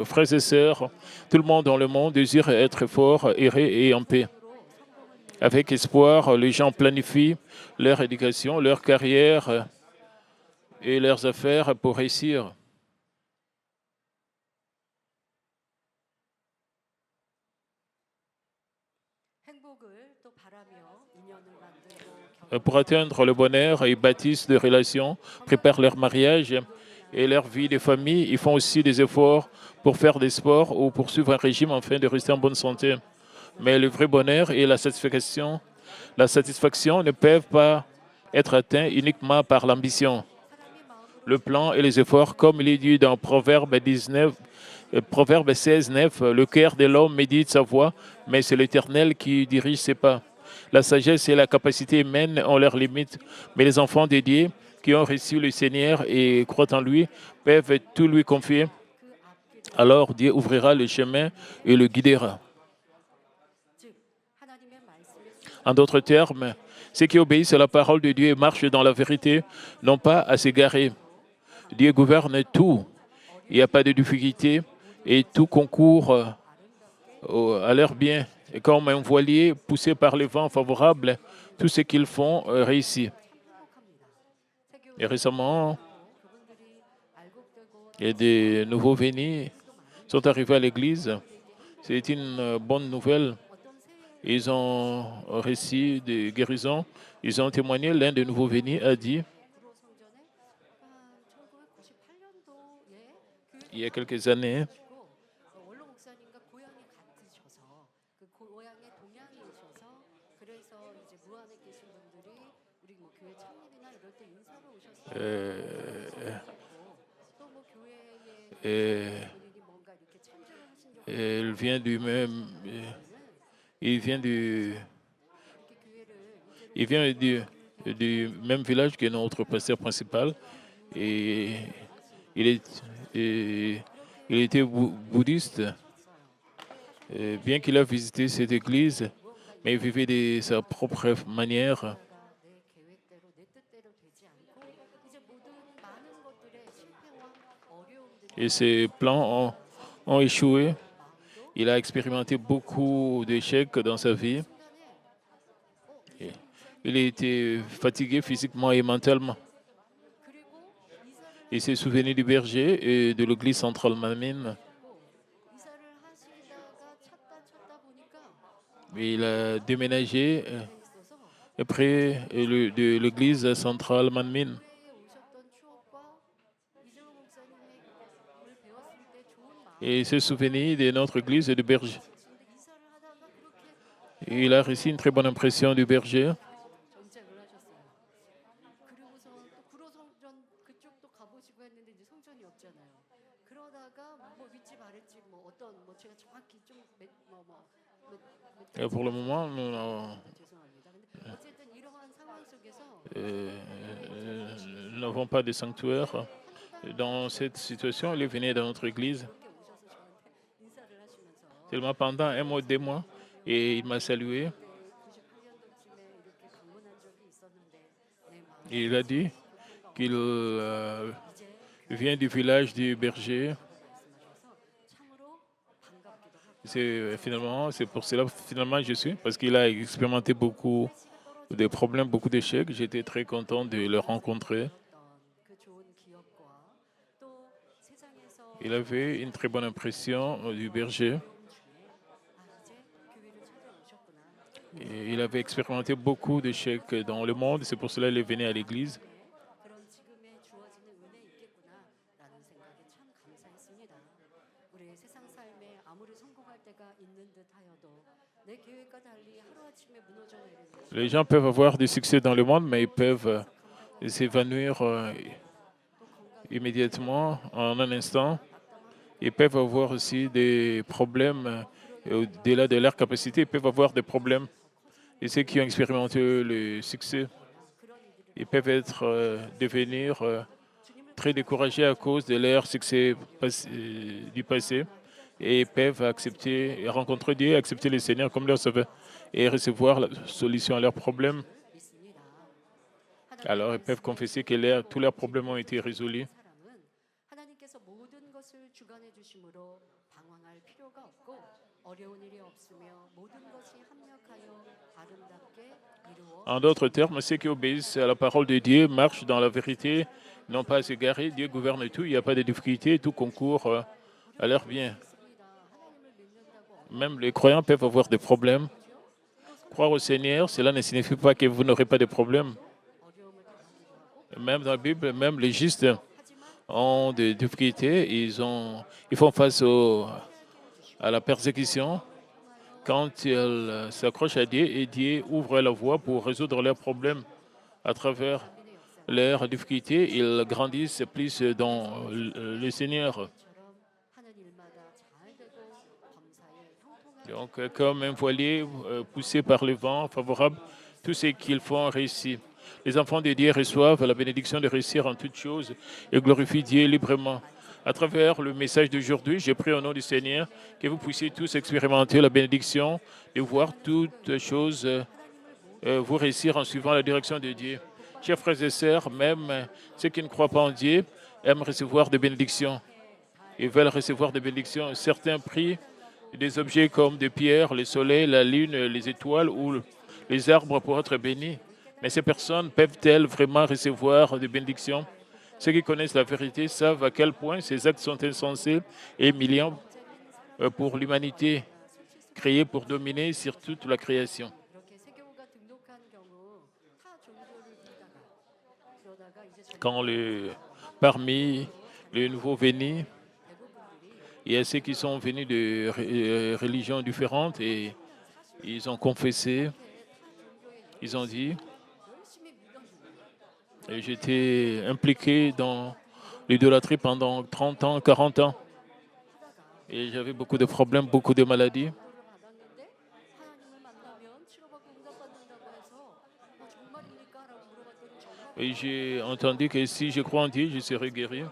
frères et sœurs, tout le monde dans le monde désire être fort, errer et en paix. Avec espoir, les gens planifient leur éducation, leur carrière et leurs affaires pour réussir. Pour atteindre le bonheur, ils bâtissent des relations, préparent leur mariage et leur vie de famille. Ils font aussi des efforts pour faire des sports ou pour suivre un régime afin de rester en bonne santé. Mais le vrai bonheur et la satisfaction ne peuvent pas être atteints uniquement par l'ambition. Le plan et les efforts, comme il est dit dans Proverbe 16, 9, le cœur de l'homme médite sa voie, mais c'est l'Éternel qui dirige ses pas. La sagesse et la capacité humaine ont leurs limites, mais les enfants dédiés qui ont reçu le Seigneur et croient en lui peuvent tout lui confier. Alors Dieu ouvrira le chemin et le guidera. En d'autres termes, ceux qui obéissent à la parole de Dieu et marchent dans la vérité n'ont pas à s'égarer. Dieu gouverne tout. Il n'y a pas de difficulté et tout concourt à leur bien. Et comme un voilier poussé par le vent favorable, tout ce qu'ils font réussit. Et récemment, il y a des nouveaux venus sont arrivés à l'église. C'est une bonne nouvelle. Ils ont reçu des guérisons. Ils ont témoigné. L'un des nouveaux venus a dit, il y a quelques années, il vient du même, il vient du même village que notre pasteur principal et il était bouddhiste. Bien qu'il a visité cette église, mais il vivait de sa propre manière. Et ses plans ont échoué. Il a expérimenté beaucoup d'échecs dans sa vie. Il a été fatigué physiquement et mentalement. Il s'est souvenu du berger et de l'église centrale Manmin. Il a déménagé près de l'église centrale Manmin. Et il s'est souvenu de notre église et du berger. Et il a reçu une très bonne impression du berger. Et pour le moment, nous n'avons pas de sanctuaire. Dans cette situation, il est venu dans notre église. Seulement pendant un mois, 2 mois, et il m'a salué. Et il a dit qu'il vient du village du berger. C'est pour cela finalement je suis, parce qu'il a expérimenté beaucoup de problèmes, beaucoup d'échecs. J'étais très content de le rencontrer. Il avait une très bonne impression du berger. Et il avait expérimenté beaucoup d'échecs dans le monde, c'est pour cela qu'il est venu à l'église. Les gens peuvent avoir du succès dans le monde, mais ils peuvent s'évanouir immédiatement, en un instant. Ils peuvent avoir aussi des problèmes au-delà de leur capacité. Ils peuvent avoir des problèmes. Et ceux qui ont expérimenté le succès, ils peuvent devenir très découragés à cause de leur succès du passé. Et ils peuvent accepter, rencontrer Dieu, accepter le Seigneur comme leur sauveur et recevoir la solution à leurs problèmes. Alors, ils peuvent confesser que tous leurs problèmes ont été résolus. En d'autres termes, ceux qui obéissent à la parole de Dieu marchent dans la vérité, n'ont pas à s'égarer. Dieu gouverne tout, il n'y a pas de difficulté, tout concourt à leur bien. Même les croyants peuvent avoir des problèmes. Croire au Seigneur, cela ne signifie pas que vous n'aurez pas de problèmes. Même dans la Bible, même les justes ont des difficultés, ils font face à la persécution quand ils s'accrochent à Dieu et Dieu ouvre la voie pour résoudre leurs problèmes à travers leurs difficultés. Ils grandissent plus dans le Seigneur. Donc, comme un voilier poussé par le vent favorable, tout ce qu'ils font réussit. Les enfants de Dieu reçoivent la bénédiction de réussir en toutes choses et glorifient Dieu librement. À travers le message d'aujourd'hui, j'ai pris au nom du Seigneur que vous puissiez tous expérimenter la bénédiction de voir toutes choses vous réussir en suivant la direction de Dieu. Chers frères et sœurs, même ceux qui ne croient pas en Dieu aiment recevoir des bénédictions. Ils veulent recevoir des bénédictions. Certains prient des objets comme des pierres, le soleil, la lune, les étoiles ou les arbres pour être bénis. Mais ces personnes peuvent-elles vraiment recevoir des bénédictions? Ceux qui connaissent la vérité savent à quel point ces actes sont insensés et humiliants pour l'humanité, créée pour dominer sur toute la création. Quand parmi les nouveaux venus, il y a ceux qui sont venus de religions différentes et ils ont confessé, ils ont dit, et j'étais impliqué dans l'idolâtrie pendant 30 ans, 40 ans. Et j'avais beaucoup de problèmes, beaucoup de maladies. Et j'ai entendu que si je crois en Dieu, je serai guéri.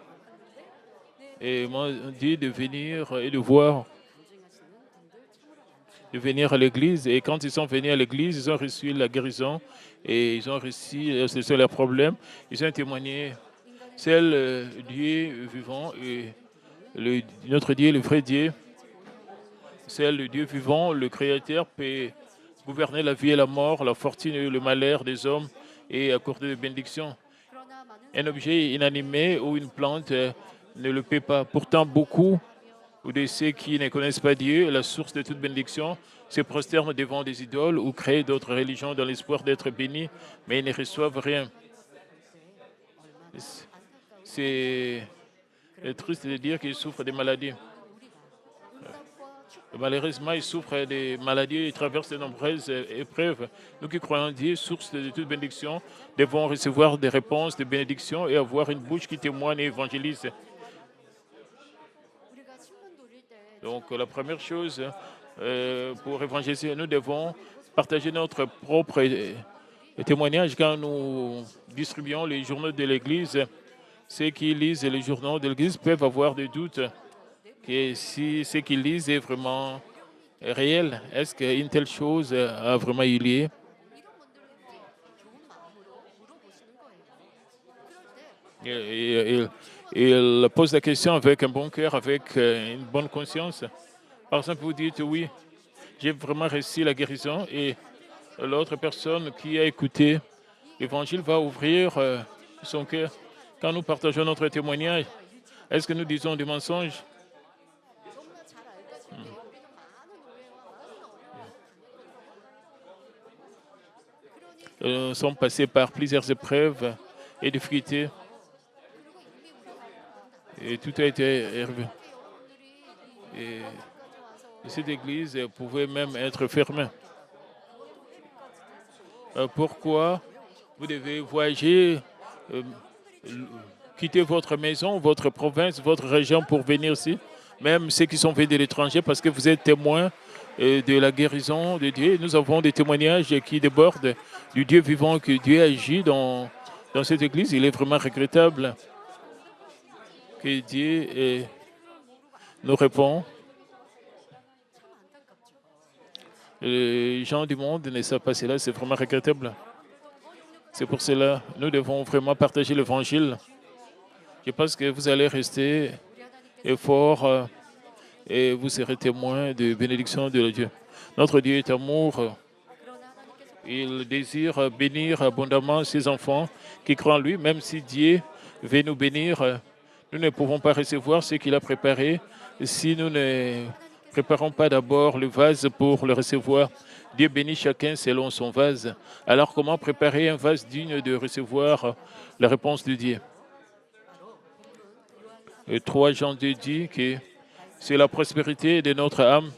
Et ils m'ont dit de venir et de voir, de venir à l'église. Et quand ils sont venus à l'église, ils ont reçu la guérison et ils ont reçu, c'est ça leur problème. Ils ont témoigné, c'est le Dieu vivant et notre Dieu, le vrai Dieu, c'est le Dieu vivant, le Créateur peut gouverner la vie et la mort, la fortune et le malheur des hommes et accorder des bénédictions. Un objet inanimé ou une plante ne le peut pas. Pourtant, beaucoup de ceux qui ne connaissent pas Dieu, la source de toute bénédiction, se prosternent devant des idoles ou créent d'autres religions dans l'espoir d'être bénis, mais ils ne reçoivent rien. C'est triste de dire qu'ils souffrent des maladies. Malheureusement, ils souffrent des maladies et traversent de nombreuses épreuves. Nous qui croyons en Dieu, source de toute bénédiction, devons recevoir des réponses de bénédiction et avoir une bouche qui témoigne et évangélise. Donc, la première chose, pour évangéliser, nous devons partager notre propre témoignage quand nous distribuons les journaux de l'Église. Ceux qui lisent les journaux de l'Église peuvent avoir des doutes que si ce qu'ils lisent est vraiment réel. Est-ce qu'une telle chose a vraiment eu lieu? Il pose la question avec un bon cœur, avec une bonne conscience. Par exemple, vous dites oui, j'ai vraiment reçu la guérison et l'autre personne qui a écouté l'évangile va ouvrir son cœur. Quand nous partageons notre témoignage, est-ce que nous disons des mensonges? Nous sommes passés par plusieurs épreuves et difficultés. Et tout a été élevé. Et cette église pouvait même être fermée. Pourquoi vous devez voyager, quitter votre maison, votre province, votre région pour venir ici? Même ceux qui sont venus de l'étranger, parce que vous êtes témoins de la guérison de Dieu. Nous avons des témoignages qui débordent du Dieu vivant, que Dieu agit dans cette église. Il est vraiment regrettable que Dieu nous répond. Les gens du monde ne savent pas cela, c'est vraiment regrettable. C'est pour cela que nous devons vraiment partager l'évangile. Je pense que vous allez rester fort et vous serez témoins de bénédiction de Dieu. Notre Dieu est amour. Il désire bénir abondamment ses enfants qui croient en lui, même si Dieu veut nous bénir. Nous ne pouvons pas recevoir ce qu'il a préparé si nous ne préparons pas d'abord le vase pour le recevoir. Dieu bénit chacun selon son vase. Alors comment préparer un vase digne de recevoir la réponse de Dieu? 3 Jean 2 dit que c'est la prospérité de notre âme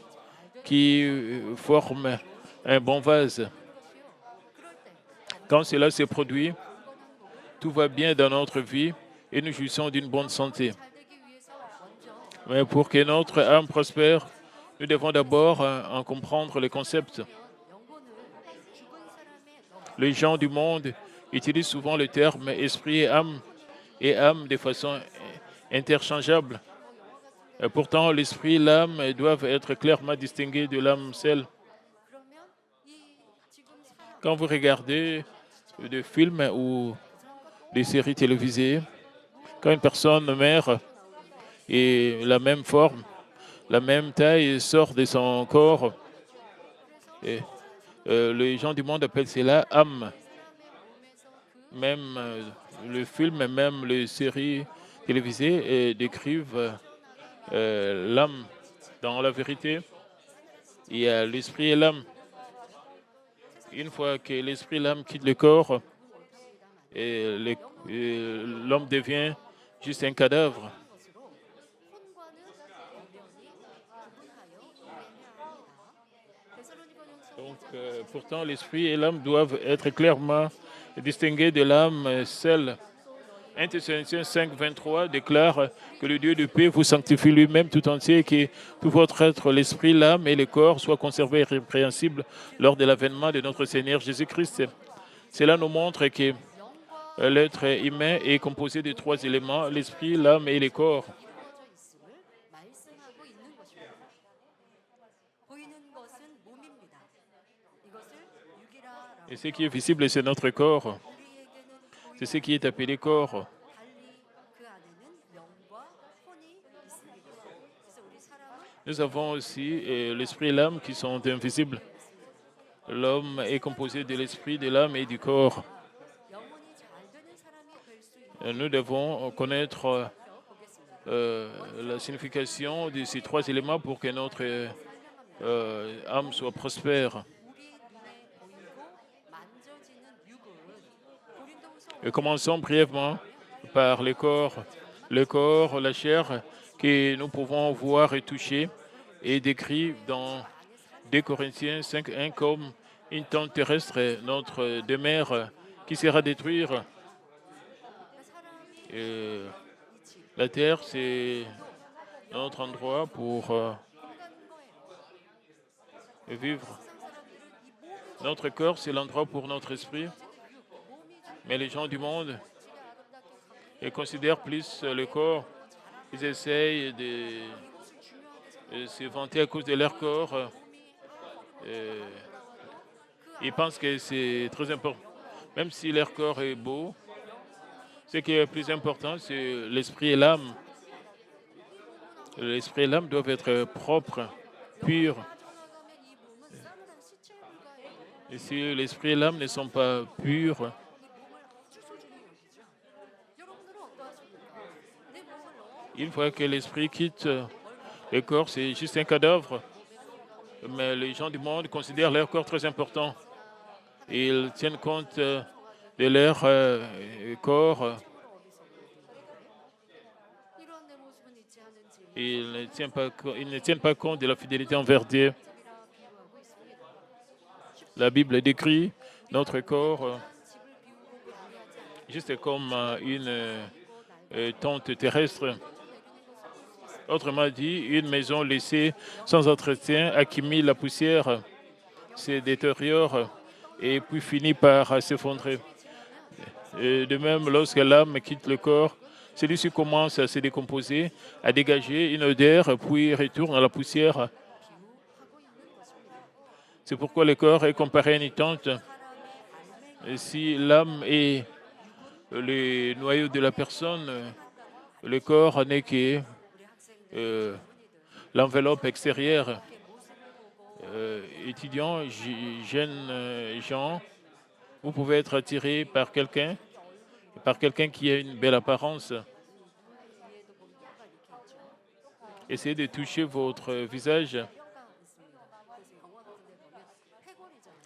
qui forme un bon vase. Quand cela se produit, tout va bien dans notre vie et nous jouissons d'une bonne santé. Mais pour que notre âme prospère, nous devons d'abord en comprendre les concepts. Les gens du monde utilisent souvent le terme esprit et âme de façon interchangeable. Et pourtant, l'esprit et l'âme doivent être clairement distingués de l'âme seule. Quand vous regardez des films ou des séries télévisées, quand une personne meurt et la même forme, la même taille sort de son corps, et, les gens du monde appellent cela âme. Même le film, même les séries télévisées décrivent l'âme. Dans la vérité, il y a l'esprit et l'âme. Une fois que l'esprit et l'âme quittent le corps, l'homme devient juste un cadavre. Donc, pourtant, l'esprit et l'âme doivent être clairement distingués de l'âme seule. 1 Thessaloniciens 5, 23 déclare que le Dieu de paix vous sanctifie lui-même tout entier et que tout votre être, l'esprit, l'âme et le corps soient conservés irrépréhensibles lors de l'avènement de notre Seigneur Jésus-Christ. Cela nous montre que l'être humain est composé de 3 éléments, l'esprit, l'âme et le corps. Et ce qui est visible, c'est notre corps. C'est ce qui est appelé corps. Nous avons aussi l'esprit et l'âme qui sont invisibles. L'homme est composé de l'esprit, de l'âme et du corps. Nous devons connaître la signification de ces 3 éléments pour que notre âme soit prospère. Et commençons brièvement par le corps, la chair, que nous pouvons voir et toucher, est décrit dans 2 Corinthiens 5.1 comme une tente terrestre, notre demeure qui sera détruite. La terre, c'est notre endroit pour vivre. Notre corps, c'est l'endroit pour notre esprit. Mais les gens du monde, ils considèrent plus le corps. Ils essayent de se vanter à cause de leur corps. Ils pensent que c'est très important. Même si leur corps est beau, ce qui est le plus important, c'est l'esprit et l'âme. L'esprit et l'âme doivent être propres, purs. Et si l'esprit et l'âme ne sont pas purs, une fois que l'esprit quitte le corps, c'est juste un cadavre. Mais les gens du monde considèrent leur corps très important. Ils tiennent compte de leur corps. Ils ne tiennent pas compte de la fidélité envers Dieu. La Bible décrit notre corps juste comme une tente terrestre. Autrement dit, une maison laissée sans entretien accumule la poussière, se détériore et puis finit par s'effondrer. De même, lorsque l'âme quitte le corps, celui-ci commence à se décomposer, à dégager une odeur, puis retourne à la poussière. C'est pourquoi le corps est comparé à une tente. Et si l'âme est le noyau de la personne, le corps n'est que l'enveloppe extérieure. Étudiants, jeunes gens, vous pouvez être attiré par quelqu'un qui a une belle apparence. Essayez de toucher votre visage.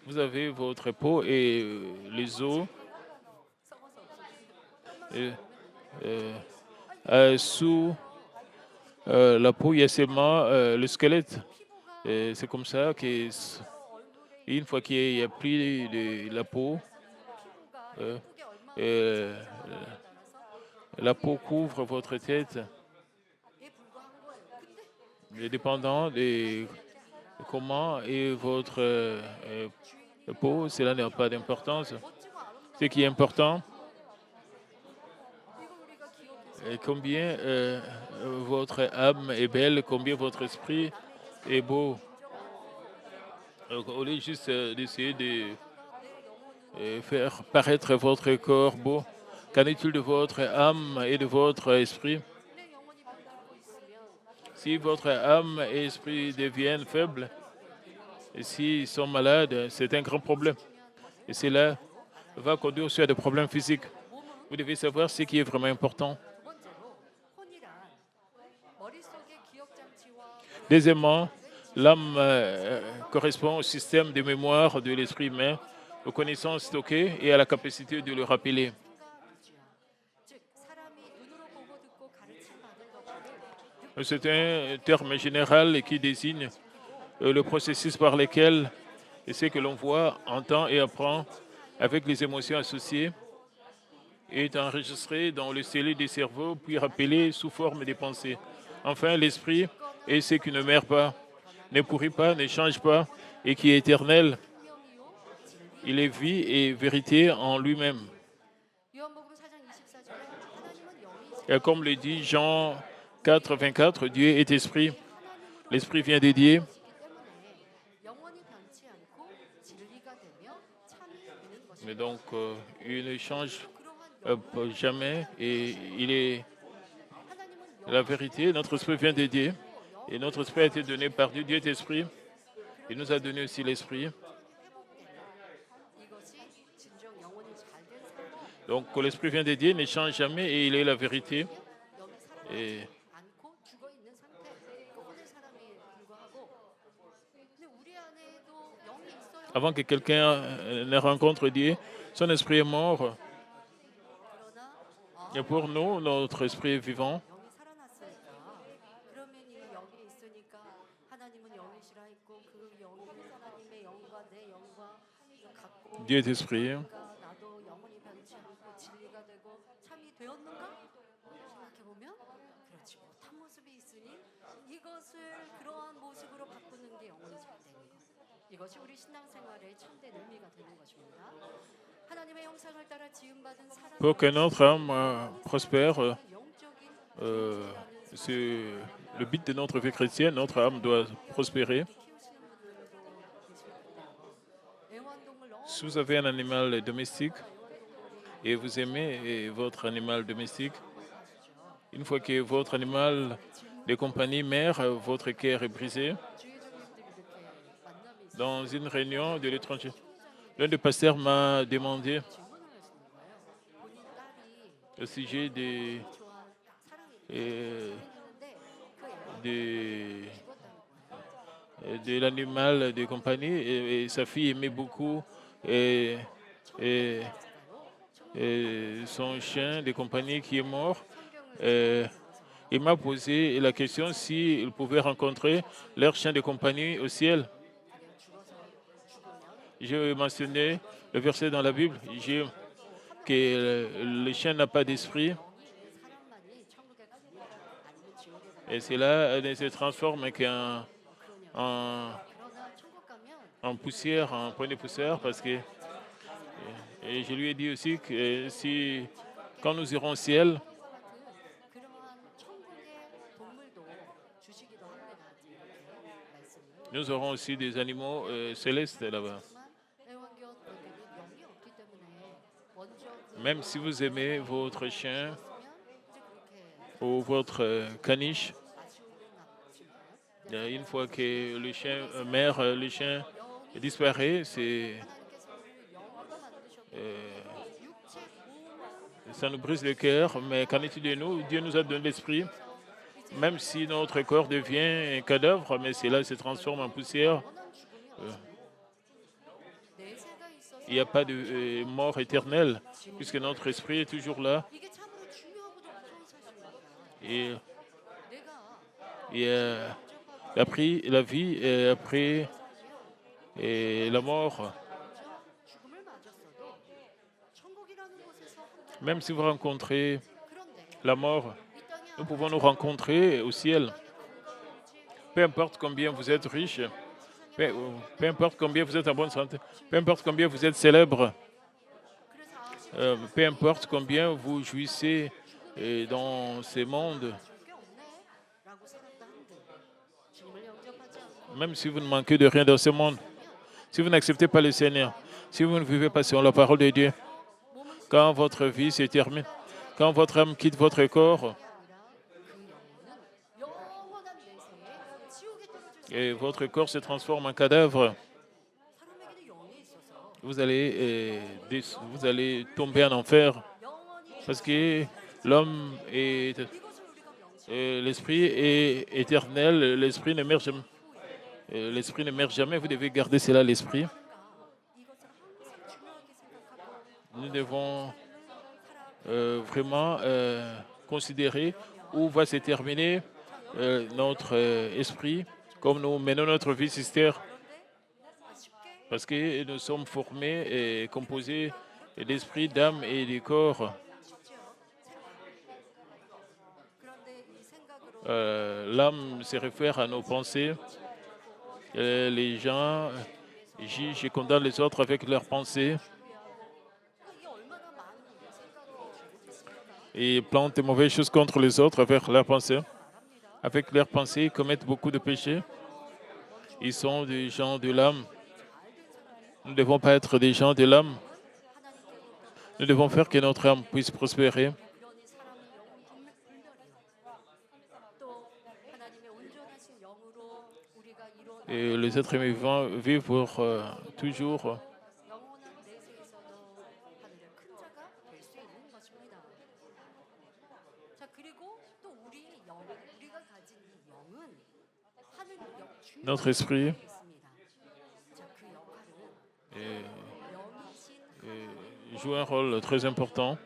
Vous avez votre peau et les os. Sous la peau, il y a seulement le squelette. C'est comme ça que, une fois qu'il n'y a plus de la peau, euh, euh, la peau couvre votre tête. Dépendant de comment est votre peau, cela n'a pas d'importance. Ce qui est important, est combien votre âme est belle, combien votre esprit est beau. Au lieu juste d'essayer de faire paraître votre corps beau, qu'en est-il de votre âme et de votre esprit? Si votre âme et esprit deviennent faibles, et s'ils sont malades, c'est un grand problème. Et cela va conduire aussi à des problèmes physiques. Vous devez savoir ce qui est vraiment important. Deuxièmement, l'âme correspond au système de mémoire de l'esprit humain, aux connaissances stockées et à la capacité de le rappeler. C'est un terme général qui désigne le processus par lequel ce que l'on voit, entend et apprend avec les émotions associées est enregistré dans le scellé du cerveau, puis rappelé sous forme de pensées. Enfin, l'esprit est ce qui ne meurt pas, ne pourrit pas, ne change pas et qui est éternel. Il est vie et vérité en lui-même. Et comme le dit Jean 4, 24, Dieu est esprit. L'esprit vient de Dieu. Mais donc, il ne change jamais et il est la vérité. Notre esprit vient de Dieu et notre esprit a été donné par Dieu. Dieu est esprit. Il nous a donné aussi l'esprit. Donc, l'esprit vient de Dieu, ne change jamais et il est la vérité. Et avant que quelqu'un ne rencontre Dieu, son esprit est mort. Et pour nous, notre esprit est vivant. Dieu est esprit. Pour que notre âme prospère, c'est le but de notre vie chrétienne, notre âme doit prospérer. Si vous avez un animal domestique et vous aimez votre animal domestique, une fois que votre animal de compagnie meurt, votre cœur est brisé. Dans une réunion de l'étranger, l'un des pasteurs m'a demandé au sujet de l'animal de compagnie et sa fille aimait beaucoup et son chien de compagnie qui est mort. Il m'a posé la question s'ils pouvaient rencontrer leur chien de compagnie au ciel. Je mentionnais le verset dans la Bible que le chien n'a pas d'esprit. Et cela se transforme en poussière, en point de poussière, parce que et je lui ai dit aussi que quand nous irons au ciel, nous aurons aussi des animaux célestes là-bas. Même si vous aimez votre chien ou votre caniche, Une fois que le chien meurt, le chien disparaît, ça nous brise le cœur. Mais qu'en est-il de nous? Dieu nous a donné l'esprit. Même si notre corps devient un cadavre, mais cela se transforme en poussière. Il n'y a pas de mort éternelle, puisque notre esprit est toujours là. Et après la vie, et après la mort. Même si vous rencontrez la mort, nous pouvons nous rencontrer au ciel. Peu importe combien vous êtes riche, peu importe combien vous êtes en bonne santé, peu importe combien vous êtes célèbre, peu importe combien vous jouissez dans ces mondes, même si vous ne manquez de rien dans ce monde, si vous n'acceptez pas le Seigneur, si vous ne vivez pas selon la parole de Dieu, quand votre vie se termine, quand votre âme quitte votre corps, et votre corps se transforme en cadavre, vous allez tomber en enfer, parce que l'homme est l'esprit est éternel, l'esprit ne meurt jamais. L'esprit ne meurt jamais, vous devez garder cela à l'esprit. Nous devons vraiment considérer où va se terminer notre esprit, comme nous menons notre vie, sister, parce que nous sommes formés et composés d'esprit, d'âme et de corps. L'âme se réfère à nos pensées. Les gens jugent et condamnent les autres avec leurs pensées et plantent de mauvaises choses contre les autres avec leurs pensées. Avec leurs pensées, ils commettent beaucoup de péchés. Ils sont des gens de l'âme. Nous ne devons pas être des gens de l'âme. Nous devons faire que notre âme puisse prospérer. Et les êtres vivants vivent pour toujours. Notre esprit joue un rôle très important.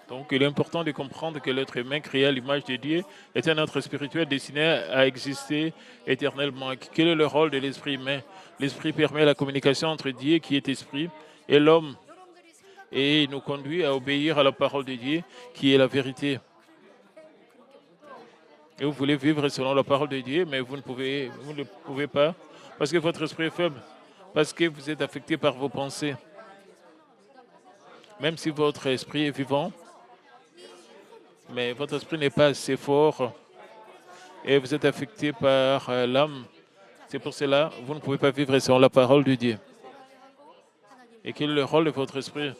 Donc, il est important de comprendre que l'être humain créé à l'image de Dieu est un être spirituel destiné à exister éternellement. Quel est le rôle de l'esprit humain? L'esprit permet la communication entre Dieu, qui est esprit, et l'homme, et il nous conduit à obéir à la parole de Dieu, qui est la vérité. Et vous voulez vivre selon la parole de Dieu, mais vous ne pouvez pas, parce que votre esprit est faible, parce que vous êtes affecté par vos pensées. Même si votre esprit est vivant, mais votre esprit n'est pas assez fort et vous êtes affecté par l'âme. C'est pour cela que vous ne pouvez pas vivre selon la parole de Dieu. Et quel est le rôle de votre esprit?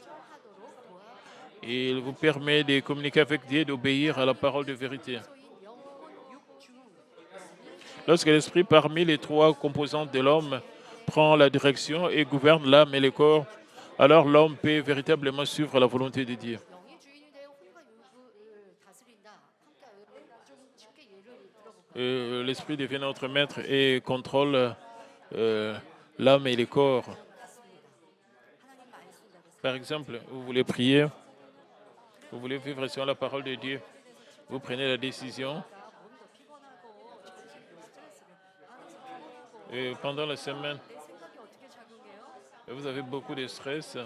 Il vous permet de communiquer avec Dieu, d'obéir à la parole de vérité. Lorsque l'esprit, parmi les trois composantes de l'homme, prend la direction et gouverne l'âme et le corps, alors l'homme peut véritablement suivre la volonté de Dieu. L'esprit devient notre maître et contrôle l'âme et le corps. Par exemple, vous voulez prier, vous voulez vivre selon la parole de Dieu, vous prenez la décision. Et pendant la semaine, vous avez beaucoup de stress.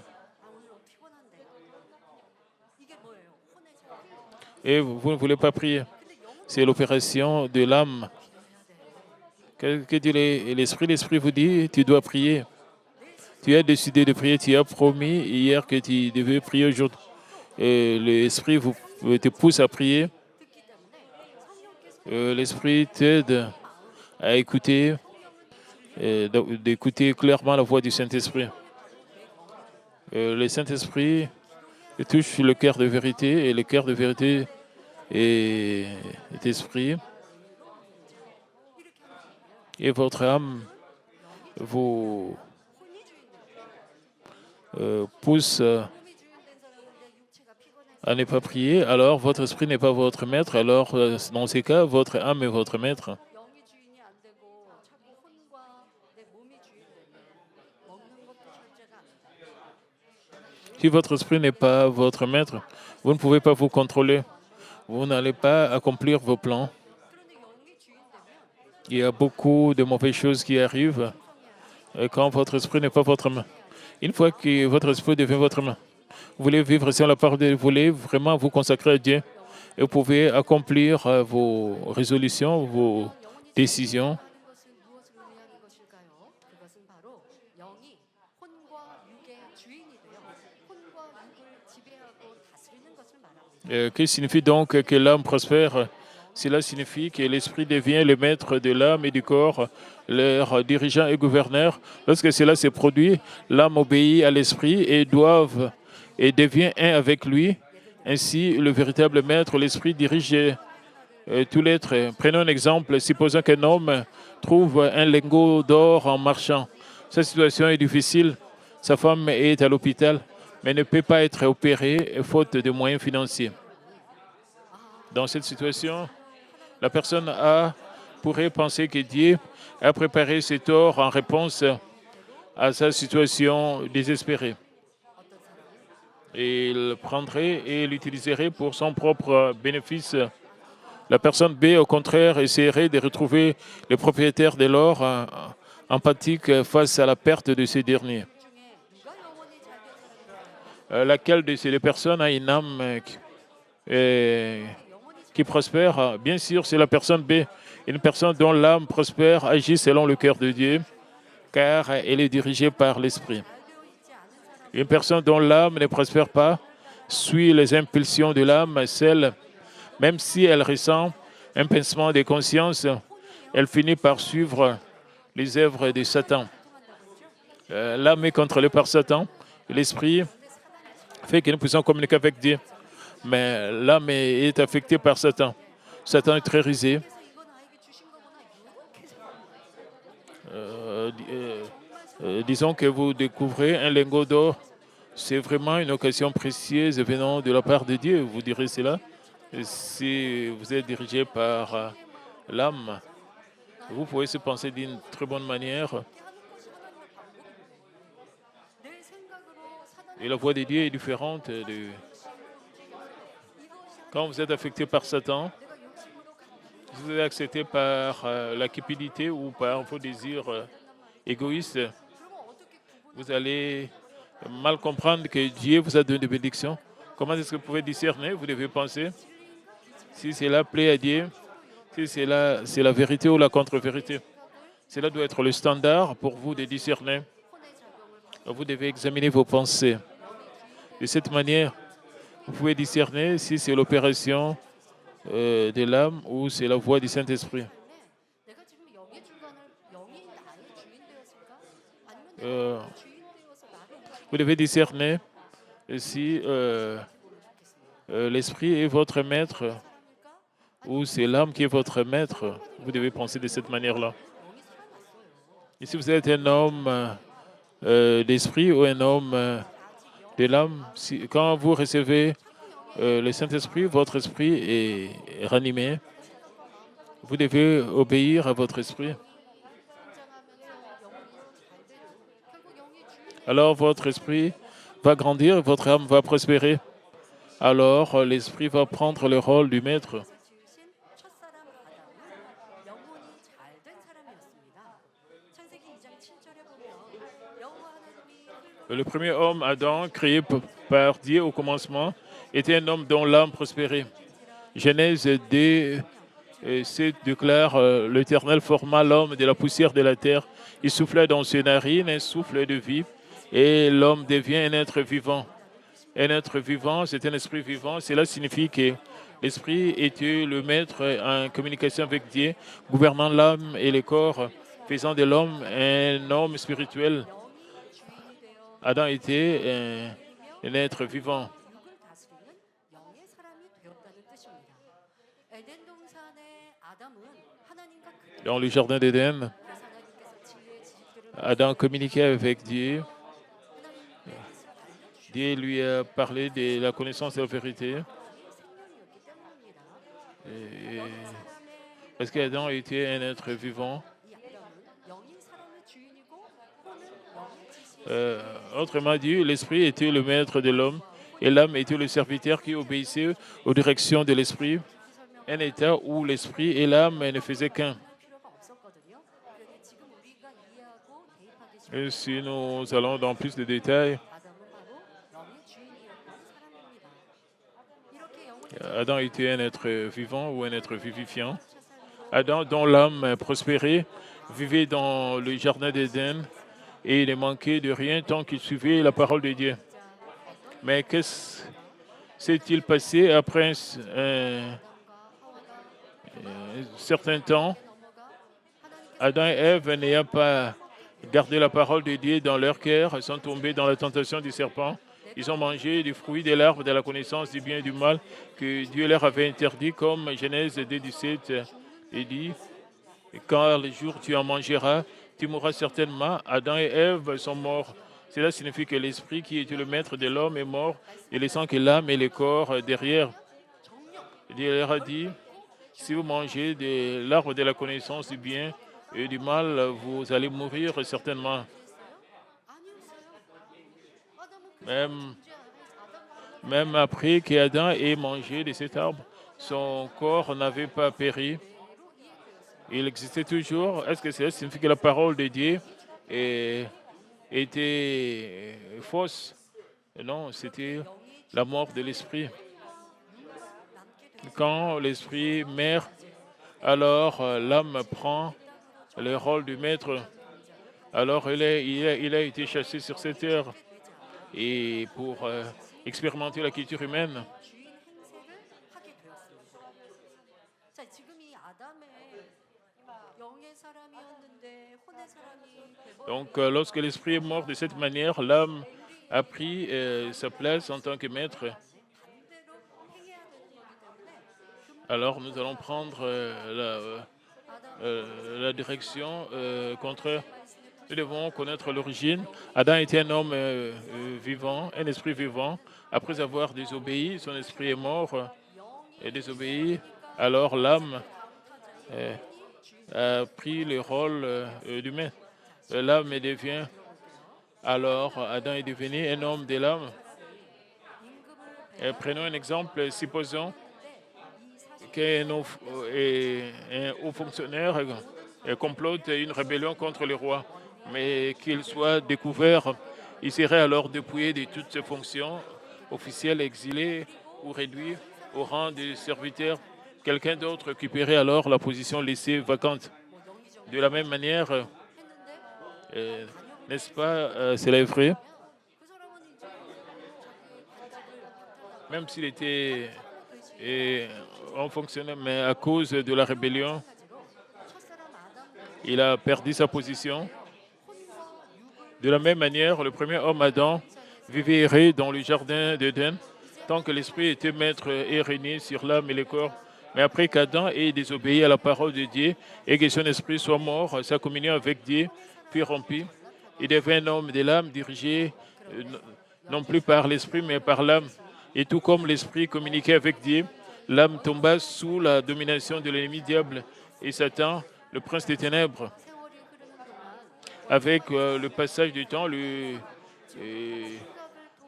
Et vous ne voulez pas prier. C'est l'opération de l'âme. Que dit l'esprit? L'esprit vous dit, tu dois prier. Tu as décidé de prier, tu as promis hier que tu devais prier aujourd'hui. Et l'esprit te pousse à prier. L'esprit t'aide à écouter, d'écouter clairement la voix du Saint-Esprit. Le Saint-Esprit touche le cœur de vérité et le cœur de vérité est esprit. Et votre âme vous pousse à ne pas prier, alors votre esprit n'est pas votre maître, alors dans ces cas, votre âme est votre maître. Si votre esprit n'est pas votre maître, vous ne pouvez pas vous contrôler. Vous n'allez pas accomplir vos plans. Il y a beaucoup de mauvaises choses qui arrivent quand votre esprit n'est pas votre main. Une fois que votre esprit devient votre main, vous voulez vivre selon la parole de Dieu, vous voulez vraiment vous consacrer à Dieu et vous pouvez accomplir vos résolutions, vos décisions. Que signifie donc que l'âme prospère? Cela signifie que l'esprit devient le maître de l'âme et du corps, leur dirigeant et gouverneur. Lorsque cela se produit, l'âme obéit à l'esprit et devient un avec lui. Ainsi, le véritable maître, l'esprit, dirige tout l'être. Prenons un exemple. Supposons qu'un homme trouve un lingot d'or en marchant. Sa situation est difficile. Sa femme est à l'hôpital, mais ne peut pas être opérée faute de moyens financiers. Dans cette situation, la personne pourrait penser que Dieu a préparé cet or en réponse à sa situation désespérée. Et il prendrait et l'utiliserait pour son propre bénéfice. La personne B, au contraire, essaierait de retrouver le propriétaire de l'or empathique face à la perte de ce dernier. Laquelle de ces deux personnes a une âme qui prospère? Bien sûr, c'est la personne B. Une personne dont l'âme prospère agit selon le cœur de Dieu, car elle est dirigée par l'esprit. Une personne dont l'âme ne prospère pas suit les impulsions de l'âme, même si elle ressent un pincement de conscience, elle finit par suivre les œuvres de Satan. L'âme est contrôlée par Satan, l'esprit fait que nous puissions communiquer avec Dieu. Mais l'âme est affectée par Satan. Satan est très rusé. Disons que vous découvrez un lingot d'or. C'est vraiment une occasion précieuse venant de la part de Dieu. Vous direz cela. Si vous êtes dirigé par l'âme, vous pouvez se penser d'une très bonne manière. Et la voix de Dieu est différente. Quand vous êtes affecté par Satan, vous êtes accepté par la cupidité ou par vos désirs égoïstes, vous allez mal comprendre que Dieu vous a donné des bénédictions. Comment est-ce que vous pouvez discerner? Vous devez penser si cela plaît à Dieu, si c'est la vérité ou la contre-vérité. Cela doit être le standard pour vous de discerner. Vous devez examiner vos pensées. De cette manière, vous pouvez discerner si c'est l'opération de l'âme ou c'est la voix du Saint-Esprit. Vous devez discerner si l'esprit est votre maître ou c'est l'âme qui est votre maître. Vous devez penser de cette manière-là. Et si vous êtes un homme d'esprit ou un homme de l'âme, quand vous recevez le Saint-Esprit, votre esprit est ranimé. Vous devez obéir à votre esprit. Alors votre esprit va grandir, votre âme va prospérer. Alors l'esprit va prendre le rôle du maître. Le premier homme, Adam, créé par Dieu au commencement, était un homme dont l'âme prospérait. Genèse 2, 7 déclare l'Éternel forma l'homme de la poussière de la terre. Il souffla dans ses narines un souffle de vie et l'homme devient un être vivant. Un être vivant, c'est un esprit vivant. Cela signifie que l'esprit était le maître en communication avec Dieu, gouvernant l'âme et le corps, faisant de l'homme un homme spirituel. Adam était un être vivant. 육을 다스리는 영의 사람이 되었다는 뜻입니다. 에덴 동산의 아담은 하나님과 Dans le jardin d'Éden, 그래서 하나님께서 진리의 지식들을 Adam communiquait avec Dieu. 하나님의 뜻을 알려주시고 Dieu lui a parlé de la connaissance de la vérité. 생명이었기 때문입니다. Et- 사람의 Parce qu'Adam était un être vivant. 이 아담은 영이 사람의 주인이고 혼은 영의 지시 Autrement dit, l'esprit était le maître de l'homme et l'âme était le serviteur qui obéissait aux directions de l'esprit. Un état où l'esprit et l'âme ne faisaient qu'un. 필요가 없었거든요. 그런데 지금 우리가 이해하고 대입하기 쉬운 Et si nous allons dans plus de détails, 아담은 바로 영의 주인이었던 사람입니다. 이렇게 영을 Adam était un être vivant ou un être vivifiant. 쫓아살고 Adam, dont l'âme prospérait, vivait dans le jardin d'Éden et il ne manquait de rien tant qu'il suivait la parole de Dieu. Mais qu'est-ce s'est-il passé après un certain temps? Adam et Ève, n'ayant pas gardé la parole de Dieu dans leur cœur, sont tombés dans la tentation du serpent. Ils ont mangé du fruit de l'arbre de la connaissance du bien et du mal que Dieu leur avait interdit, comme Genèse 2:17 il dit, quand le jour tu en mangeras, tu mourras certainement. Adam et Ève sont morts. Cela signifie que l'esprit qui était le maître de l'homme est mort et laissant que l'âme et le corps derrière. Dieu leur a dit, si vous mangez de l'arbre de la connaissance du bien et du mal, vous allez mourir certainement. Même, même après qu'Adam ait mangé de cet arbre, son corps n'avait pas péri. Il existait toujours. Est-ce que cela signifie que la parole de Dieu était fausse? Non, c'était la mort de l'esprit. Quand l'esprit meurt, alors l'âme prend le rôle du maître. Alors il a été chassé sur cette terre et pour expérimenter la culture humaine. 주인 행세를 하게 되었습니다. 자, 지금 이 아담의 영의 사람이었는데 혼의 사람이 되버린 Donc lorsque l'esprit est mort de cette manière, l'âme a pris sa place en tant que maître. 반대로 행해야 되는 거기 때문에 Alors nous allons prendre la direction contraire. Nous devons connaître l'origine. Adam était un homme vivant, un esprit vivant. Après avoir désobéi, son esprit est mort et désobéi. Alors l'âme a pris le rôle du maître. L'âme devient. Alors Adam est devenu un homme de l'âme. Prenons un exemple. Supposons qu'un haut fonctionnaire complote une rébellion contre le roi, mais qu'il soit découvert, il serait alors dépouillé de toutes ses fonctions officielles, exilé ou réduit au rang de serviteur. Quelqu'un d'autre occuperait alors la position laissée vacante. De la même manière, n'est-ce pas, cela est vrai, 그 사람은 이제 자기 même s'il était un fonctionnaire, mais à cause de la rébellion, 첫사람 아담 il a perdu sa position. De la même manière, le premier homme Adam vivait erré dans le jardin d'Éden, tant que l'esprit était maître et régnait sur l'âme et le corps. Mais après qu'Adam ait désobéi à la parole de Dieu et que son esprit soit mort, sa communion avec Dieu fut rompue. Il devint un homme de l'âme dirigé non plus par l'esprit mais par l'âme. Et tout comme l'esprit communiquait avec Dieu, l'âme tomba sous la domination de l'ennemi diable et Satan, le prince des ténèbres. 세월이 흐르는 동안 Avec le passage du temps,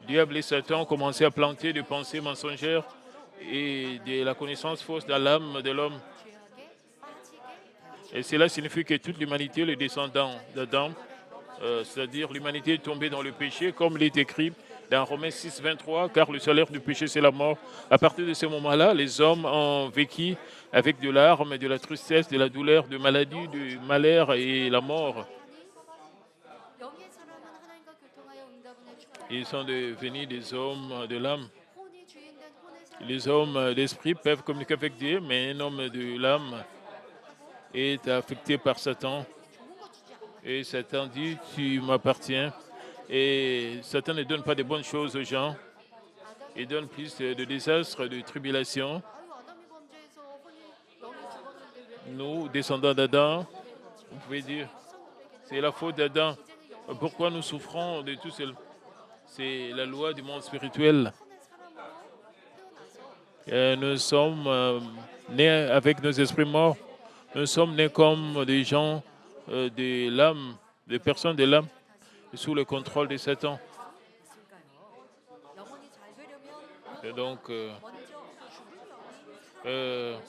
diable et Satan ont commencé à planter des pensées mensongères et de la connaissance fausse dans l'âme de l'homme. 죄악에 빠지게 Et cela signifie que toute l'humanité, les descendants d'Adam, c'est-à-dire l'humanité est tombée dans le péché, comme il est écrit dans Romains 6, 23, car le salaire du péché, c'est la mort. À partir de ce moment-là, les hommes ont vécu avec de larmes, de la tristesse, de la douleur, de maladie, du malheur et la mort. 영의 사람은 하나님과 교통하여 응답은혜 축복 Ils sont devenus des hommes de l'âme. 혼이 주인된 혼의 사람 Les hommes d'esprit peuvent communiquer avec Dieu, mais un homme de l'âme est affecté par Satan. 좋은 거 주지 않아 Et Satan dit, tu m'appartiens, Et Satan ne donne pas de bonnes choses aux gens. Il donne plus de désastres, de tribulations. 아유 아담이 범죄해서 혼이 영이 죽었는데 왜 Nous, descendants d'Adam, vous pouvez dire, c'est la faute d'Adam. Pourquoi nous souffrons de tout cela? C'est la loi du monde spirituel. 선의 사람으로 태어나서 Nous sommes nés avec nos esprits morts. Nous sommes nés comme des gens de l'âme, des personnes de l'âme, sous le contrôle de Satan. 있을까요? 영혼이 잘 되려면 Et donc, 먼저 죽은 영이 euh,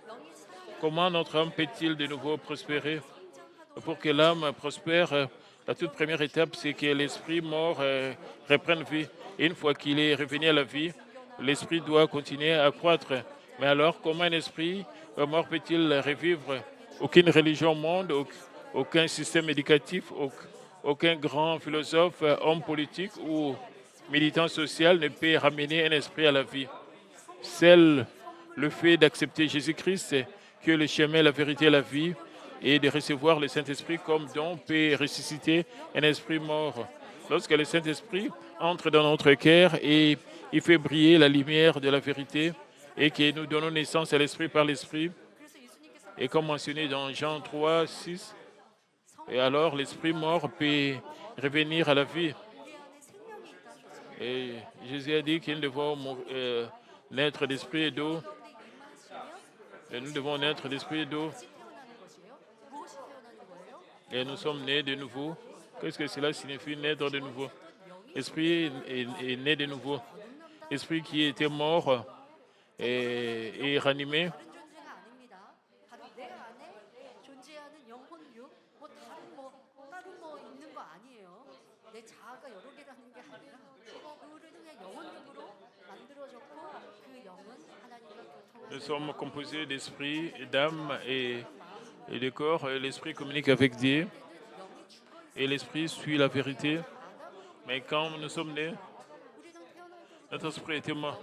영이 살아야 comment notre âme peut-il de nouveau prospérer? 성장하도록 Pour que l'âme prospère, la toute première étape, c'est que l'esprit mort reprenne vie. Et une fois qu'il est revenu à la vie, l'esprit doit continuer à croître. Mais alors, comment un esprit mort peut-il revivre? Aucune religion au monde, aucun système éducatif, aucun grand philosophe, homme politique ou militant social ne peut ramener un esprit à la vie. Seul le fait d'accepter Jésus-Christ, que le chemin, la vérité et la vie, et de recevoir le Saint-Esprit comme don peut ressusciter un esprit mort. Lorsque le Saint-Esprit entre dans notre cœur et il fait briller la lumière de la vérité et que nous donnons naissance à l'Esprit par l'Esprit, 그래서 예수님께서 et comme mentionné dans Jean 3, 6, et alors l'Esprit mort peut revenir à la vie. 우리 안에 생명이 있다 하셨습니다. Et Jésus a dit qu'il devons naître d'esprit et d'eau. 가운데 임하시면 Et nous devons naître d'esprit et d'eau. 다시 태어나는 것이에요. 무엇이 태어나는 거예요? Et nous sommes nés de nouveau. Qu'est-ce que cela signifie, naître de nouveau? 영이 Esprit est né de nouveau. Esprit qui était mort et ranimé. 다른 존재가 아닙니다. 바로 내 안에 존재하는 영혼류, 다른 뭐 있는 거 아니에요. 내 자아가 여러 개라는 게 아니라 그를 그냥 영혼육으로 만들어졌고 그 영은 하나님과 Nous 교통하는 sommes composés d'esprit, d'âme et de corps. Et l'esprit communique avec Dieu. 영이 죽어 Et l'esprit suit la vérité. Mais quand nous sommes nés, 우리는 태어날 때 notre esprit était mort.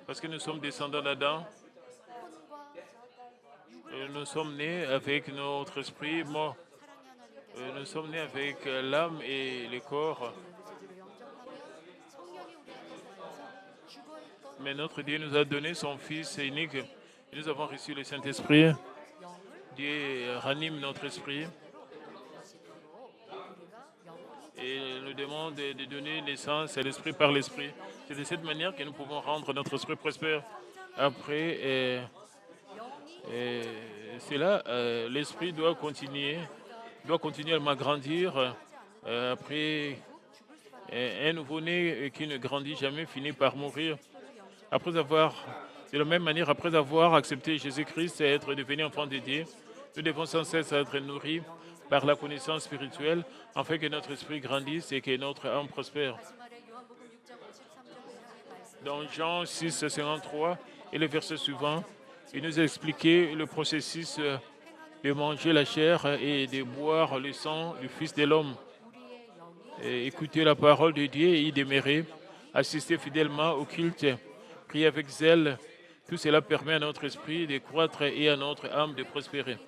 Parce que nous sommes descendants d'Adam. 혼과 Nous sommes nés avec notre esprit mort. 사랑의 하나님께서 Nous sommes nés avec l'âme et le corps. 제대로 영접하면 성령이 우리 안에 살아서 죽어있던 Mais notre Dieu nous a donné son Fils unique. Et nous avons reçu le Saint-Esprit. 영을 Dieu ranime notre esprit 것이므로 우리가 영원히 et nous demande de donner naissance à l'esprit par l'esprit. C'est de cette manière que nous pouvons rendre notre esprit prospère. Après, c'est là, l'esprit doit continuer à m'agrandir. Après, un nouveau-né qui ne grandit jamais finit par mourir. De la même manière, après avoir accepté Jésus-Christ et être devenu enfant de Dieu, nous devons sans cesse être nourris par la connaissance spirituelle afin que notre esprit grandisse et que notre âme prospère. 다시 말해 요한복음 6장 53절을 향해 말씀. Dans Jean 6, 53 et le verset suivant, il nous a expliqué le processus de manger la chair et de boire le sang du Fils de l'homme. 우리의 영이 Et écouter la parole de Dieu et y demeurer, assister fidèlement au culte, prier avec zèle. Tout cela permet à notre esprit de croître et à notre âme de prospérer.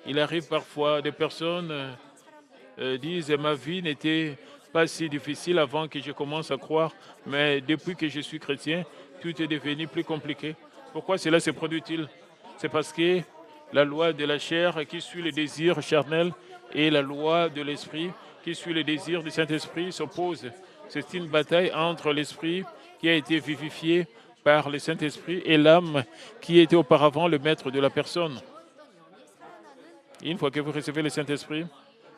Il arrive parfois des personnes disent ma vie n'était pas si difficile avant que je commence à croire, mais depuis que je suis chrétien, tout est devenu plus compliqué. Pourquoi cela se produit-il? C'est parce que la loi de la chair qui suit le désir charnel et la loi de l'esprit qui suit le désir du Saint-Esprit s'opposent. C'est une bataille entre l'esprit qui a été vivifié par le Saint-Esprit et l'âme qui était auparavant le maître de la personne. Une fois que vous recevez le Saint-Esprit,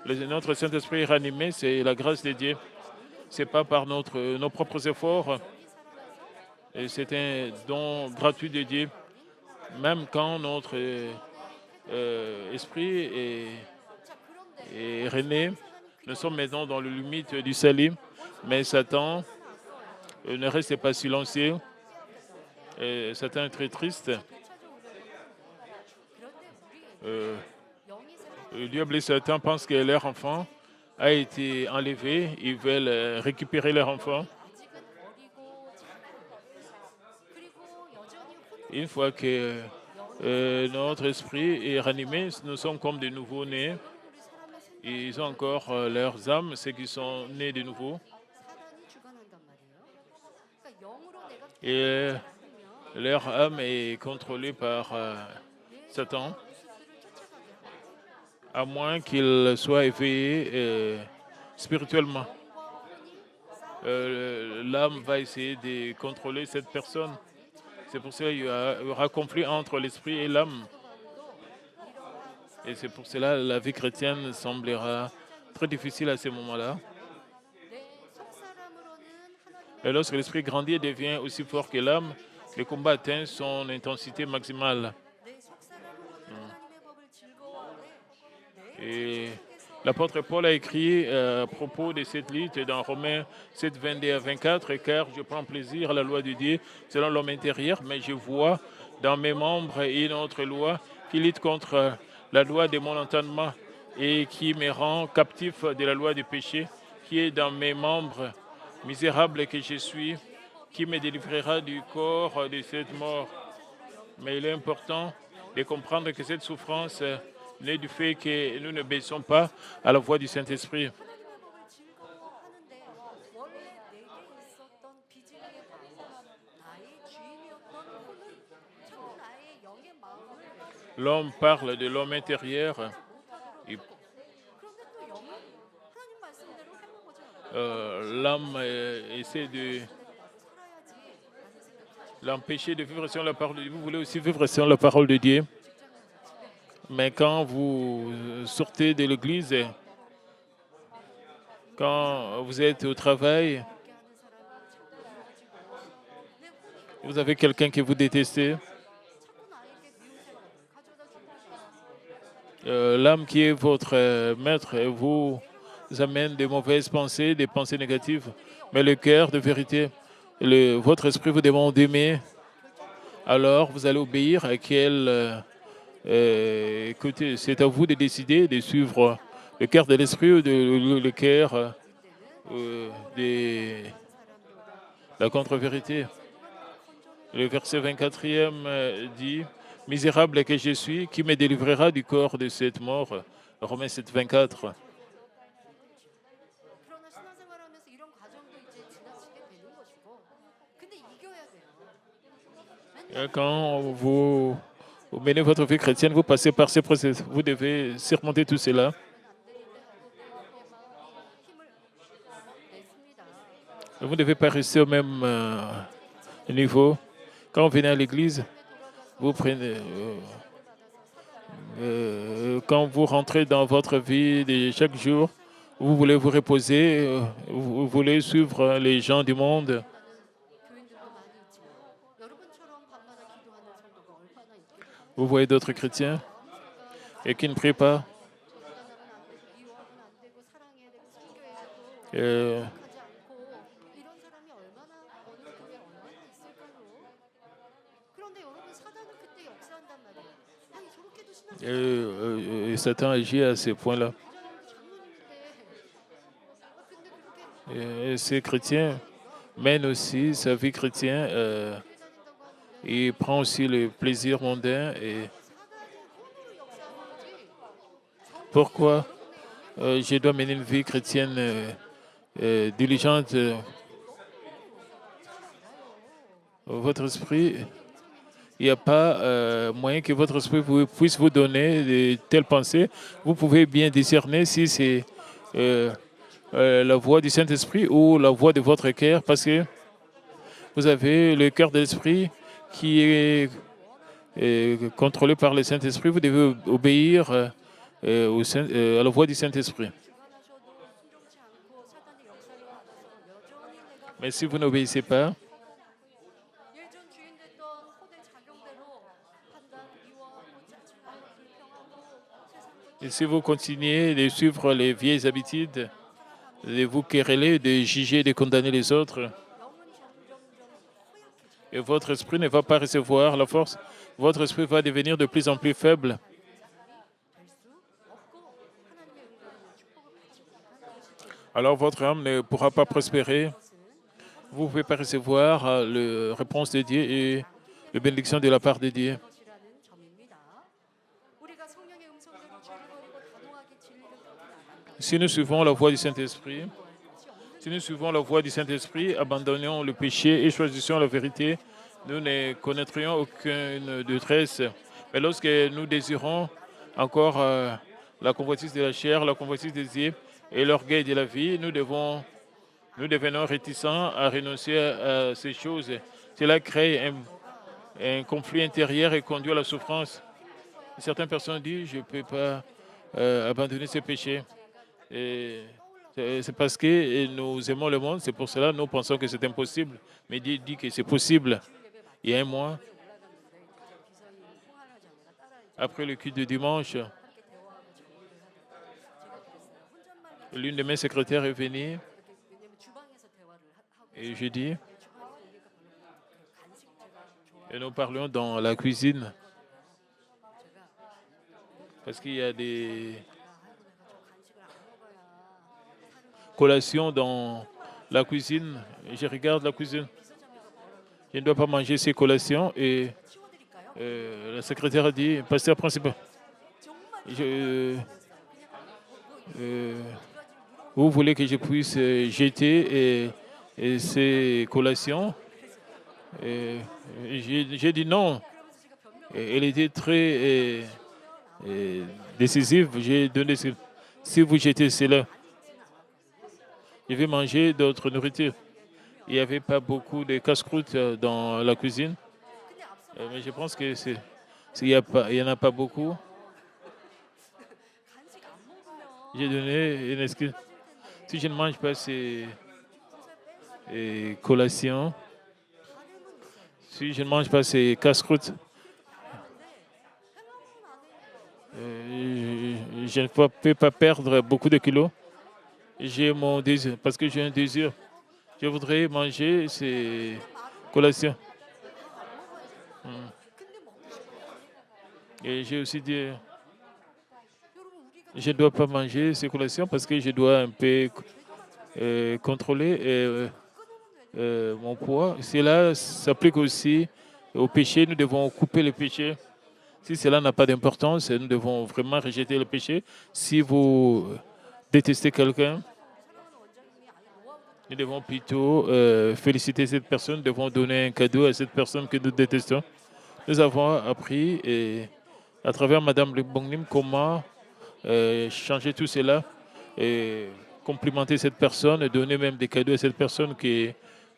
notre Saint-Esprit est ranimé, c'est la grâce de Dieu. Ce n'est pas par nos propres efforts, et c'est un don gratuit de Dieu. Même quand notre esprit est rené, nous sommes maintenant dans les limites du salut, mais Satan ne reste pas silencieux. Satan est très triste. Le diable et Satan pensent que leur enfant a été enlevé. Ils veulent récupérer leur enfant. Une fois que notre esprit est ranimé, nous sommes comme des nouveaux-nés. Ils ont encore leurs âmes, ceux qui sont nés de nouveau. 사단이 주관한단 말이에요. 그러니까 영으로 내가 Et 않으면 leur âme est contrôlée par Satan, 모습들을 쫓아가게 하고 à moins qu'ils soient éveillés spirituellement. 영과 혼이 싸우는 L'âme va essayer de contrôler cette personne. C'est pour cela qu'il y aura conflit entre l'esprit et l'âme. 이러한 Et c'est pour cela que la vie chrétienne semblera très difficile à ce moment-là. 내 속사람으로는 하나님의 Et lorsque l'esprit grandit et devient aussi fort que l'âme, le combat atteint son intensité maximale. 내 속사람으로는 하나님의 법을 즐거워하되 내 Et 속에서 l'apôtre Paul a écrit à propos de cette lutte dans Romains 7, 22 à 24, car je prends plaisir à la loi de Dieu selon l'homme intérieur, mais je vois dans mes membres une autre loi qui lutte contre la loi de mon entendement et qui me rend captif de la loi du péché qui est dans mes membres. Misérable que je suis, qui me délivrera du corps de cette mort. Mais il est important de comprendre que cette souffrance naît du fait que nous n'obéissons pas à la voix du Saint-Esprit. 하나님의 법을 즐거워하는데 원래 내게 있었던 비질리의 마음, 나의 주인이었던 혼은 자꾸 나의 영의 마음을 L'homme parle de l'homme intérieur. Il- 그런데 또 영은 하나님 말씀대로 행동하지 않아요. L'âme essaie de 살아야지 라는 생각이 l'empêcher de vivre selon la parole de Dieu. Vous voulez aussi vivre selon la parole de Dieu. Mais quand vous sortez de l'église, quand vous êtes au travail, vous avez quelqu'un que vous détestez, 자꾸 나에게 미움을 가져다 주고 l'âme qui est votre maître vous amène des mauvaises pensées, des pensées négatives. Mais le cœur de vérité, votre esprit vous demande d'aimer. Alors vous allez obéir à quel côté. C'est à vous de décider de suivre le cœur de l'esprit ou le cœur de la contre-vérité. Le verset 24e dit « Misérable que je suis, qui me délivrera du corps de cette mort ?» Romains 7, 24. 그러나 신앙생활하면서 이런 과정도 이제 지나치게 되는 것이고 근데 이겨야 돼요. Quand vous menez votre vie chrétienne, vous passez par ces processus. Vous devez surmonter tout cela. 힘을 냈습니다. Vous ne devez pas rester au même niveau. Quand vous venez à l'église, vous prenez, quand vous rentrez dans votre vie de chaque jour, vous voulez vous reposer, vous voulez suivre les gens du monde. 교인들도 많이 있지만 여러분처럼 밤마다 기도하는 성도가 얼마나 있겠어요. Vous voyez d'autres chrétiens et qui ne prient pas. 인간하면 안 되고 미워하면 안 되고 사랑해야 되고 섬겨야 되고 Euh, 하지 않고 이런 사람이 얼마나 어느 교회에 얼마나 있을까요? 그런데 여러분 사단은 그때 역사한단 말이에요. 아니 저렇게도 신앙생활 Satan agit à ce point-là. 부자님도 장로님인데 근데 그렇게 Ces chrétiens mènent aussi sa vie chrétienne. 교회 다닌다고 하는데 Il prend aussi le plaisir mondain. Et 사단이 혼으로 역사하는 거지. pourquoi je dois mener une vie chrétienne diligente? Votre esprit, il n'y a pas moyen que votre esprit puisse vous donner de telles pensées. Vous pouvez bien discerner si c'est la voix du Saint-Esprit ou la voix de votre cœur, parce que vous avez le cœur de l'esprit qui est contrôlé par le Saint-Esprit. Vous devez obéir à la voix du Saint-Esprit. 주관하셔도 순종치 않고 사단의 역사를 받아서 여전히 내가 Mais si vous n'obéissez pas, 예전 주인 됐던 혼의 작용대로 판단, 미워하고 짜증나고 불평하고 세상 et si vous continuez de suivre les vieilles habitudes, de vous quereller, de juger, de condamner les autres, 영은 점점점 허약해져. et votre esprit ne va pas recevoir la force, votre esprit va devenir de plus en plus faible. 될 수 없고 하나님의 은혜와 축복을 받지 못하는 것이지. Alors votre âme ne pourra pas prospérer. Vous ne pouvez pas recevoir la réponse de Dieu et la bénédiction de la part de Dieu. 것이라는 점입니다. 우리가 성령의 음성대로 죄를 버리고 단호하게 진리를 쫓아나가면 Si nous suivons la voie du Saint-Esprit, si nous suivons la voie du Saint-Esprit, abandonnons le péché et choisissons la vérité, nous ne connaîtrions aucune détresse. Mais lorsque nous désirons encore la convoitise de la chair, la convoitise des yeux et l'orgueil de la vie, nous devenons réticents à renoncer à ces choses. Cela crée un conflit intérieur et conduit à la souffrance. Certaines personnes disent, je ne peux pas abandonner ces péchés. Et c'est parce que nous aimons le monde, c'est pour cela que nous pensons que c'est impossible. Mais Dieu dit que c'est possible. Il y a un mois, après le culte de dimanche, l'une de mes secrétaires est venue et je dis, et nous parlions dans la cuisine, parce qu'il y a des collations dans la cuisine. Je regarde la cuisine. Je ne dois pas manger ces collations. Et la secrétaire a dit, pasteur principal, vous voulez que je puisse jeter ces collations? J'ai dit non. Elle était très décisive. J'ai donné, si vous jetez cela, je vais manger d'autres nourritures. Il n'y avait pas beaucoup de casse-croûte dans la cuisine. Mais je pense que il y en a pas beaucoup. J'ai donné une excuse. Si je ne mange pas ces collations, si je ne mange pas ces casse-croûtes, je ne peux pas perdre beaucoup de kilos. J'ai mon désir, parce que j'ai un désir. Je voudrais manger ces collations. Et j'ai aussi dit, je ne dois pas manger ces collations parce que je dois un peu contrôler mon poids. Cela s'applique aussi au péché. Nous devons couper le péché. Si cela n'a pas d'importance, nous devons vraiment rejeter le péché. Si vous détestez quelqu'un, nous devons plutôt féliciter cette personne, nous devons donner un cadeau à cette personne que nous détestons. Nous avons appris à travers Madame Le Bongnim comment changer tout cela et complimenter cette personne et donner même des cadeaux à cette personne que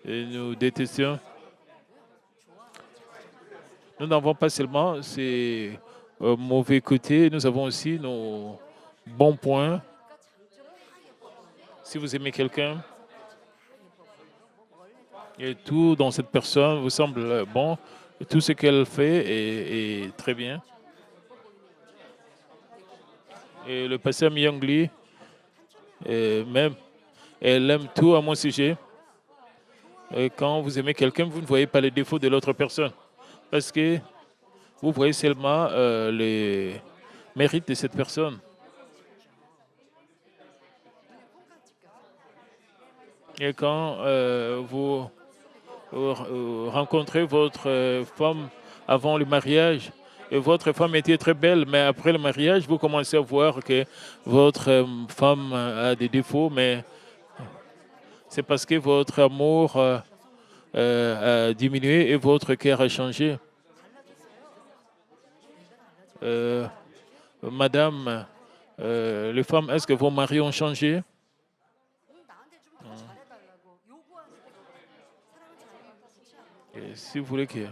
nous détestions. Nous n'avons pas seulement ces mauvais côtés, nous avons aussi nos bons points. Si vous aimez quelqu'un et tout dans cette personne vous semble bon, tout ce qu'elle fait est très bien. Et le pasteur Myongli, même, elle aime tout à mon sujet. Et quand vous aimez quelqu'un, vous ne voyez pas les défauts de l'autre personne. Parce que vous voyez seulement les mérites de cette personne. Et quand vous rencontrez votre femme avant le mariage, et votre femme était très belle, mais après le mariage, vous commencez à voir que votre femme a des défauts, mais c'est parce que votre amour a diminué et votre cœur a changé. Madame, les femmes, est-ce que vos maris ont changé? Et si vous voulez que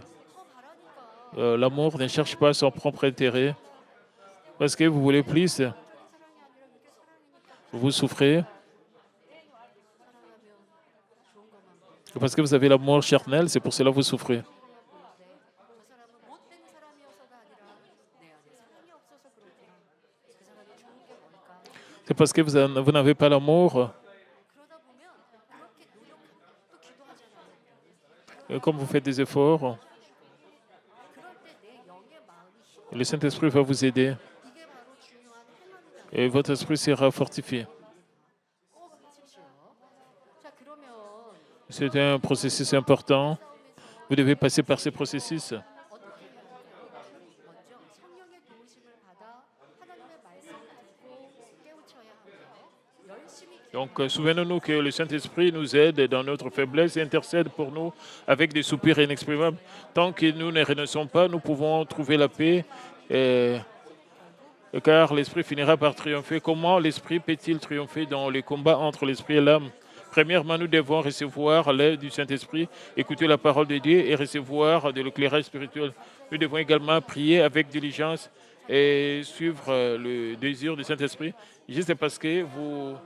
l'amour ne cherche pas son propre intérêt, parce que vous voulez plus, vous souffrez, parce que vous avez l'amour charnel, c'est pour cela que vous souffrez. C'est parce que vous n'avez pas l'amour. Comme vous faites des efforts, le Saint-Esprit va vous aider et votre esprit sera fortifié. C'est un processus important. Vous devez passer par ces processus. Donc, souvenons-nous que le Saint-Esprit nous aide dans notre faiblesse et intercède pour nous avec des soupirs inexprimables. Tant que nous ne renonçons pas, nous pouvons trouver la paix, euh, car l'Esprit finira par triompher. Comment l'Esprit peut-il triompher dans les combats entre l'Esprit et l'âme? Premièrement, nous devons recevoir l'aide du Saint-Esprit, écouter la parole de Dieu et recevoir de l'éclairage spirituel. Nous devons également prier avec diligence et suivre le désir du Saint-Esprit. Juste parce que vous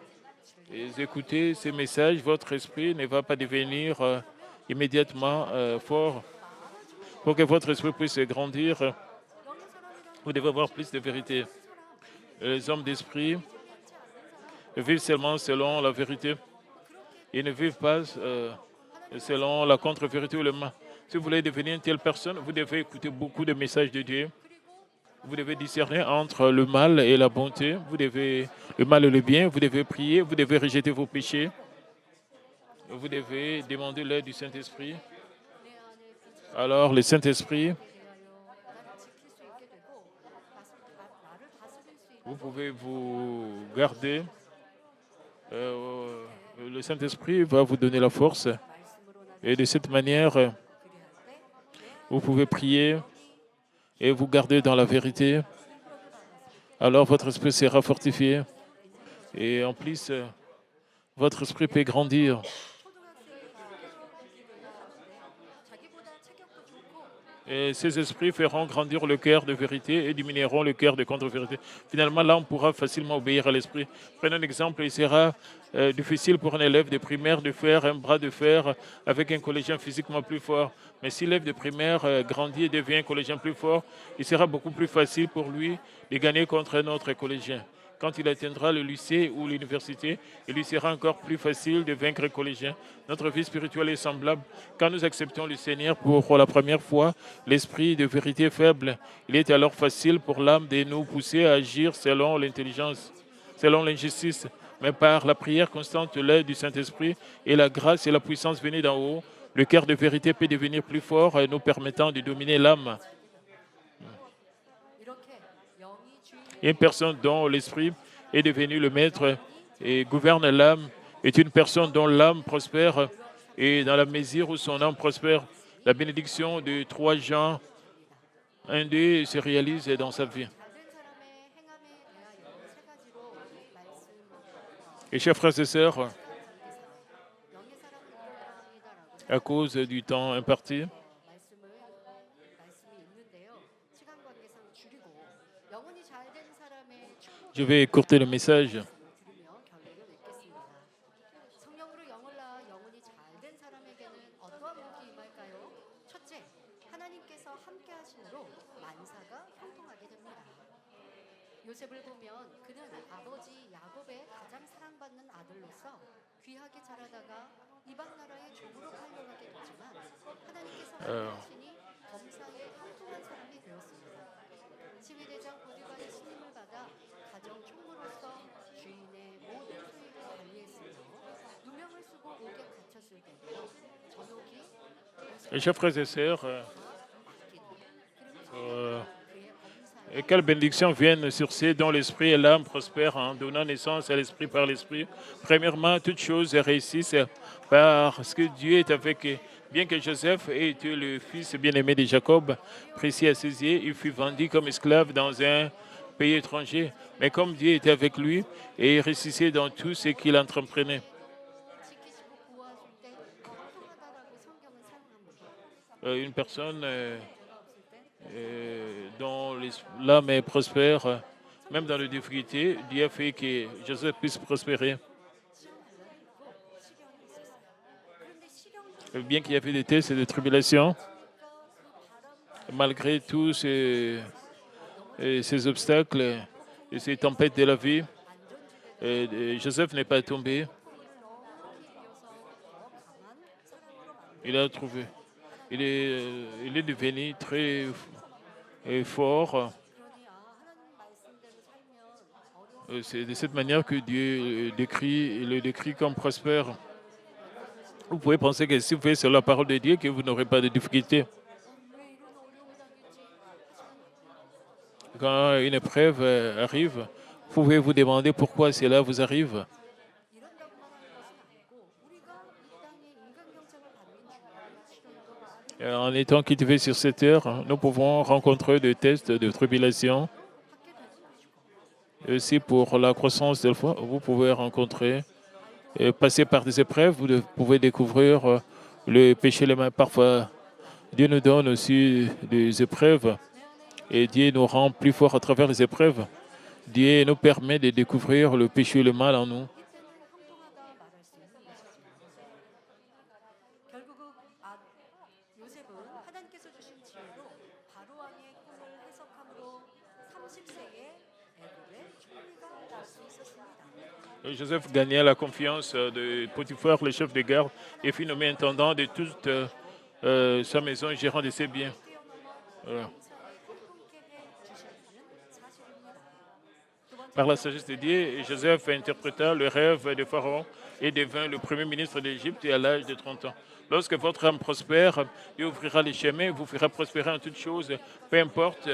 écoutez ces messages, votre esprit ne va pas devenir immédiatement fort. Pour que votre esprit puisse grandir, vous devez avoir plus de vérité. Les hommes d'esprit vivent seulement selon la vérité. Ils ne vivent pas selon la contre-vérité ou le mal. Si vous voulez devenir une telle personne, vous devez écouter beaucoup de messages de Dieu. Vous devez discerner entre le mal et la bonté. Le mal et le bien. Vous devez prier. Vous devez rejeter vos péchés. Vous devez demander l'aide du Saint-Esprit. Alors, le Saint-Esprit, vous pouvez vous garder. Le Saint-Esprit va vous donner la force. Et de cette manière, vous pouvez prier et vous garder dans la vérité. Alors, votre esprit sera fortifié. Et en plus, votre esprit peut grandir. Et ces esprits feront grandir le cœur de vérité et diminueront le cœur de contre-vérité. Finalement, là, on pourra facilement obéir à l'esprit. Prenons un exemple, il sera difficile pour un élève de primaire de faire un bras de fer avec un collégien physiquement plus fort. Mais si l'élève de primaire grandit et devient un collégien plus fort, il sera beaucoup plus facile pour lui de gagner contre un autre collégien. Quand il atteindra le lycée ou l'université, il lui sera encore plus facile de vaincre un collégien. Notre vie spirituelle est semblable. Quand nous acceptons le Seigneur pour la première fois, l'esprit de vérité est faible. Il est alors facile pour l'âme de nous pousser à agir selon l'intelligence, selon l'injustice. Mais par la prière constante, l'aide du Saint-Esprit et la grâce et la puissance venues d'en haut, le cœur de vérité peut devenir plus fort, nous permettant de dominer l'âme. Une personne dont l'esprit est devenu le maître et gouverne l'âme est une personne dont l'âme prospère, et dans la mesure où son âme prospère, la bénédiction de 3 Jean 1-2 se réalise dans sa vie. Et chers frères et sœurs, à cause du temps imparti, je vais écourter le message. 요셉을 보면 그는 아버지 야곱의 가장 사랑받는 아들로서 귀하게 자라다가 이방 나라의 종으로 팔려가게 됐지만 하나님께서 하신이 범사에 형통한 사람이 되었습니다. 시위대장 보디발의 신임을 받아 가정 총무로서 주인의 모든 소유를 관리했으며 누명을 쓰고 옥에 갇혔을 때도 전옥이 Chers frères et sœurs, et quelle bénédiction viennent sur ceux dont l'esprit et l'âme prospèrent en donnant naissance à l'esprit par l'esprit. Premièrement, toutes choses réussissent parce que Dieu est avec eux. Bien que Joseph ait été le fils bien-aimé de Jacob, précis à ses yeux, il fut vendu comme esclave dans un pays étranger. Mais comme Dieu était avec lui, et il réussissait dans tout ce qu'il entreprenait. Une personne dont l'âme est prospère, même dans les difficultés, Dieu a fait que Joseph puisse prospérer. Bien qu'il y avait des tests et des tribulations, malgré tous ces obstacles et ces tempêtes de la vie, Joseph n'est pas tombé. Il a trouvé. Il est devenu très fort. C'est de cette manière que Dieu le décrit comme prospère. Vous pouvez penser que si vous faites sur la parole de Dieu, que vous n'aurez pas de difficultés. Quand une épreuve arrive, vous pouvez vous demander pourquoi cela vous arrive. En étant cultivés sur cette terre, nous pouvons rencontrer des tests de tribulation. Et aussi pour la croissance de la foi, vous pouvez rencontrer, passer par des épreuves, vous pouvez découvrir le péché les mains. Parfois, Dieu nous donne aussi des épreuves et Dieu nous rend plus forts à travers les épreuves. Dieu nous permet de découvrir le péché et le mal en nous. 요셉은 하나님께서 주신 지혜로 바로 왕의 꿈을 해석함으로 30세에 애굽의 총리가 될 수 있었습니다. Joseph gagnait la confiance de Potiphar, le chef de garde, et fut nommé intendant de toute sa maison, gérant de ses biens. Voilà. Par la sagesse de Dieu, Joseph interpréta le rêve de Pharaon et devint le premier ministre d'Égypte à l'âge de 30 ans. Lorsque votre âme prospère, Dieu ouvrira les chemins, vous fera prospérer en toutes choses, peu importe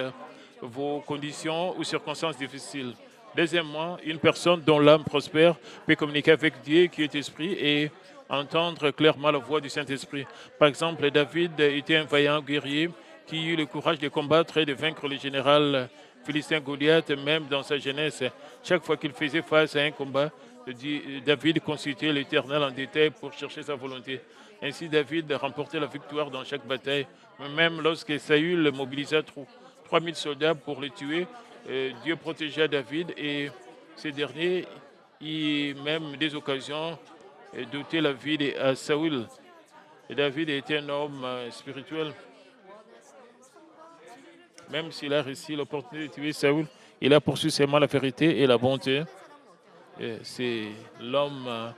vos conditions ou circonstances difficiles. Deuxièmement, une personne dont l'âme prospère peut communiquer avec Dieu qui est esprit et entendre clairement la voix du Saint-Esprit. Par exemple, David était un vaillant guerrier qui eut le courage de combattre et de vaincre le général philistin Goliath, même dans sa jeunesse. Chaque fois qu'il faisait face à un combat, David consultait l'Éternel en détail pour chercher sa volonté. Ainsi, David remportait la victoire dans chaque bataille. Même lorsque Saül mobilisa 3000 soldats pour le tuer, Dieu protégea David et ces derniers, même des occasions, doutaient la vie de Saül. Et David était un homme spirituel. Même s'il a réussi l'opportunité de tuer Saül, il a poursuivi seulement la vérité et la bonté. C'est l'homme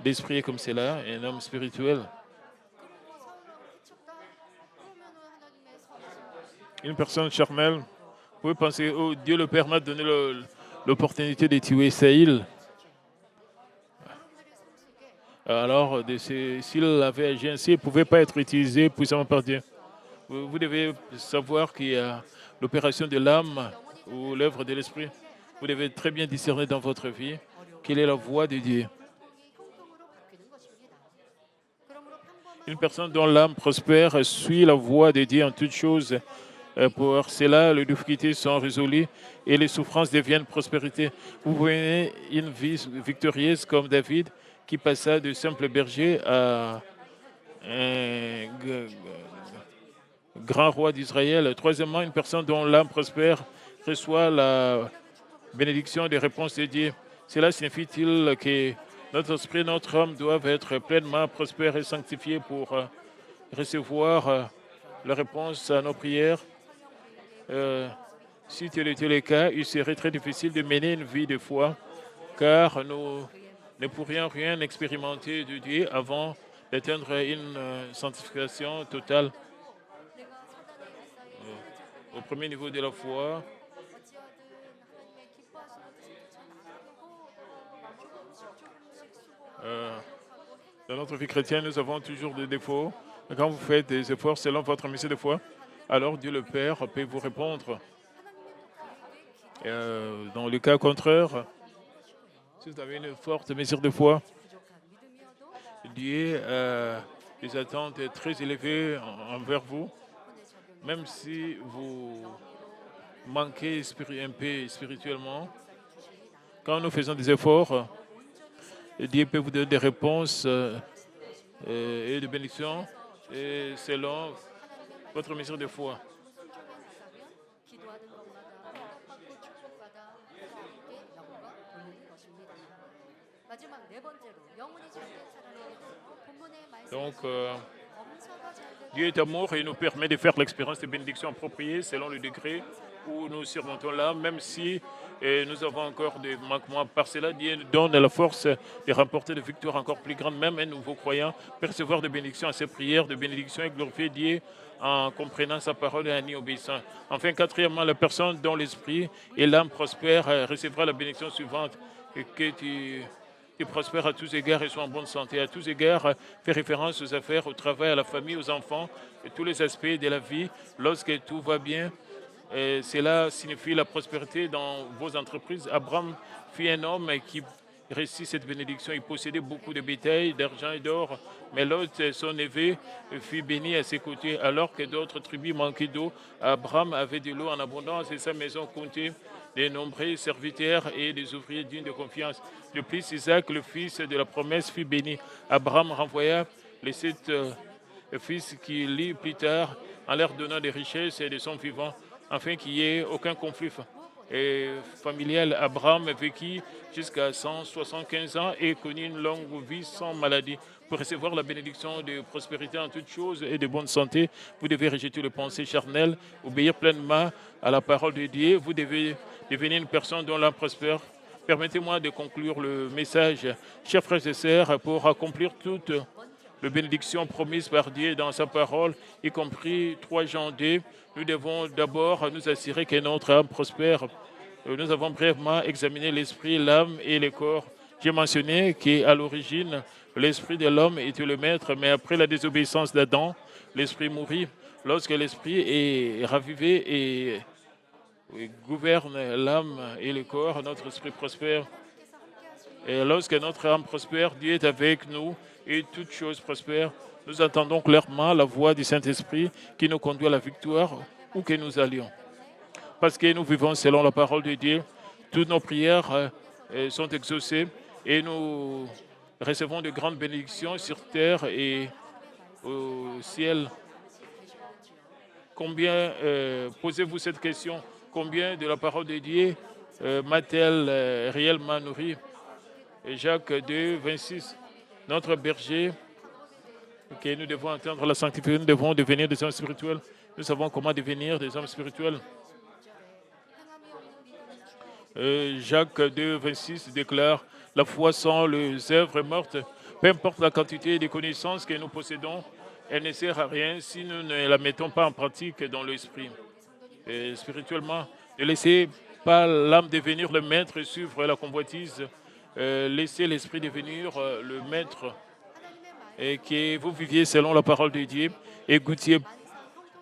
d'esprit comme cela, un homme spirituel. Une personne charnelle, vous pouvez penser, oh, Dieu le Père m'a donné l'opportunité de tuer Saül. Alors, s'il avait agi ainsi, il ne pouvait pas être utilisé puissamment par Dieu. Vous devez savoir qu'il y a l'opération de l'âme ou l'œuvre de l'esprit. Vous devez très bien discerner dans votre vie quelle est la voix de Dieu. Une personne dont l'âme prospère suit la voix de Dieu en toutes choses. Pour cela, les difficultés sont résolues et les souffrances deviennent prospérité. Vous voyez une vie victorieuse comme David qui passa de simple berger à un grand roi d'Israël. Troisièmement, une personne dont l'âme prospère reçoit la bénédiction des réponses de Dieu. Cela signifie-t-il que notre esprit, notre âme doivent être pleinement prospères et sanctifiés pour recevoir la réponse à nos prières? Si tel était le cas, il serait très difficile de mener une vie de foi, car nous ne pourrions rien expérimenter de Dieu avant d'atteindre une sanctification totale. Au premier niveau de la foi, dans notre vie chrétienne, nous avons toujours des défauts. Quand vous faites des efforts selon votre mission de foi, alors Dieu le Père peut vous répondre. Dans le cas contraire, si vous avez une forte mesure de foi, Dieu a des attentes très élevées envers vous, même si vous manquez un peu spirituellement. Quand nous faisons des efforts, Dieu peut vous donner des réponses et des bénédictions selon votre mesure de foi. Donc, Dieu est amour et il nous permet de faire l'expérience des bénédictions appropriées selon le degré où nous surmontons là, même si nous avons encore des manquements. Par cela, Dieu nous donne la force de remporter des victoires encore plus grandes, même un nouveau croyant, percevoir des bénédictions à ses prières, des bénédictions et glorifier Dieu en comprenant sa parole et en y obéissant. Enfin, quatrièmement, la personne dont l'esprit et l'âme prospèrent recevra la bénédiction suivante, que tu prospères à tous égards et sois en bonne santé. À tous égards, fait référence aux affaires, au travail, à la famille, aux enfants, et tous les aspects de la vie. Lorsque tout va bien, cela signifie la prospérité dans vos entreprises. Abraham fut un homme qui reçut cette bénédiction. Il possédait beaucoup de bétail, d'argent et d'or. Mais Lot, son neveu, fut béni à ses côtés. Alors que d'autres tribus manquaient d'eau, Abraham avait de l'eau en abondance et sa maison comptait des nombreux serviteurs et des ouvriers dignes de confiance. De plus, Isaac, le fils de la promesse, fut béni. Abraham renvoya les 7 fils qu'il eut plus tard en leur donnant des richesses et de son vivant, afin qu'il n'y ait aucun conflit familial. Abraham vécut jusqu'à 175 ans et connut une longue vie sans maladie. Pour recevoir la bénédiction de prospérité en toutes choses et de bonne santé, vous devez rejeter les pensées charnelles, obéir pleinement à la parole de Dieu. Vous devez devenir une personne dont l'âme prospère. Permettez-moi de conclure le message, chers frères et sœurs, pour accomplir toute les bénédictions promises par Dieu dans sa parole, y compris 3 Jean 2. Nous devons d'abord nous assurer que notre âme prospère. Nous avons brièvement examiné l'esprit, l'âme et le corps. J'ai mentionné qu'à l'origine, l'esprit de l'homme était le maître, mais après la désobéissance d'Adam, l'esprit mourit. Lorsque l'esprit est ravivé et gouverne l'âme et le corps, notre esprit prospère. Et lorsque notre âme prospère, Dieu est avec nous et toutes choses prospèrent. Nous entendons clairement la voix du Saint-Esprit qui nous conduit à la victoire où que nous allions. Parce que nous vivons selon la parole de Dieu, toutes nos prières sont exaucées et nous recevons de grandes bénédictions sur terre et au ciel. Combien, posez-vous cette question, combien de la parole de Dieu m'a-t-elle réellement nourri? Jacques 2, 26, notre berger, que nous devons entendre la sanctification, nous devons devenir des hommes spirituels. Nous savons comment devenir des hommes spirituels. Jacques 2, 26 déclare, la foi sans les œuvres est morte. Peu importe la quantité de connaissances que nous possédons, elle ne sert à rien si nous ne la mettons pas en pratique dans l'esprit. Spirituellement, ne laissez pas l'âme devenir le maître et suivre la convoitise. Laissez l'esprit devenir le maître et que vous viviez selon la parole de Dieu et goûtiez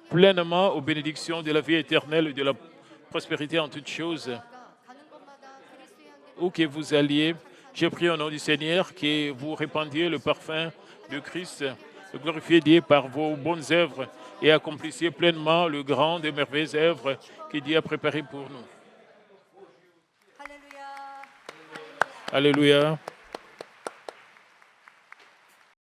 pleinement aux bénédictions de la vie éternelle et de la prospérité en toutes choses. Où que vous alliez, j'ai prié au nom du Seigneur que vous répandiez le parfum de Christ, glorifiez Dieu par vos bonnes œuvres et accomplissiez pleinement le grand et merveilleux œuvre que Dieu a préparé pour nous. Alléluia.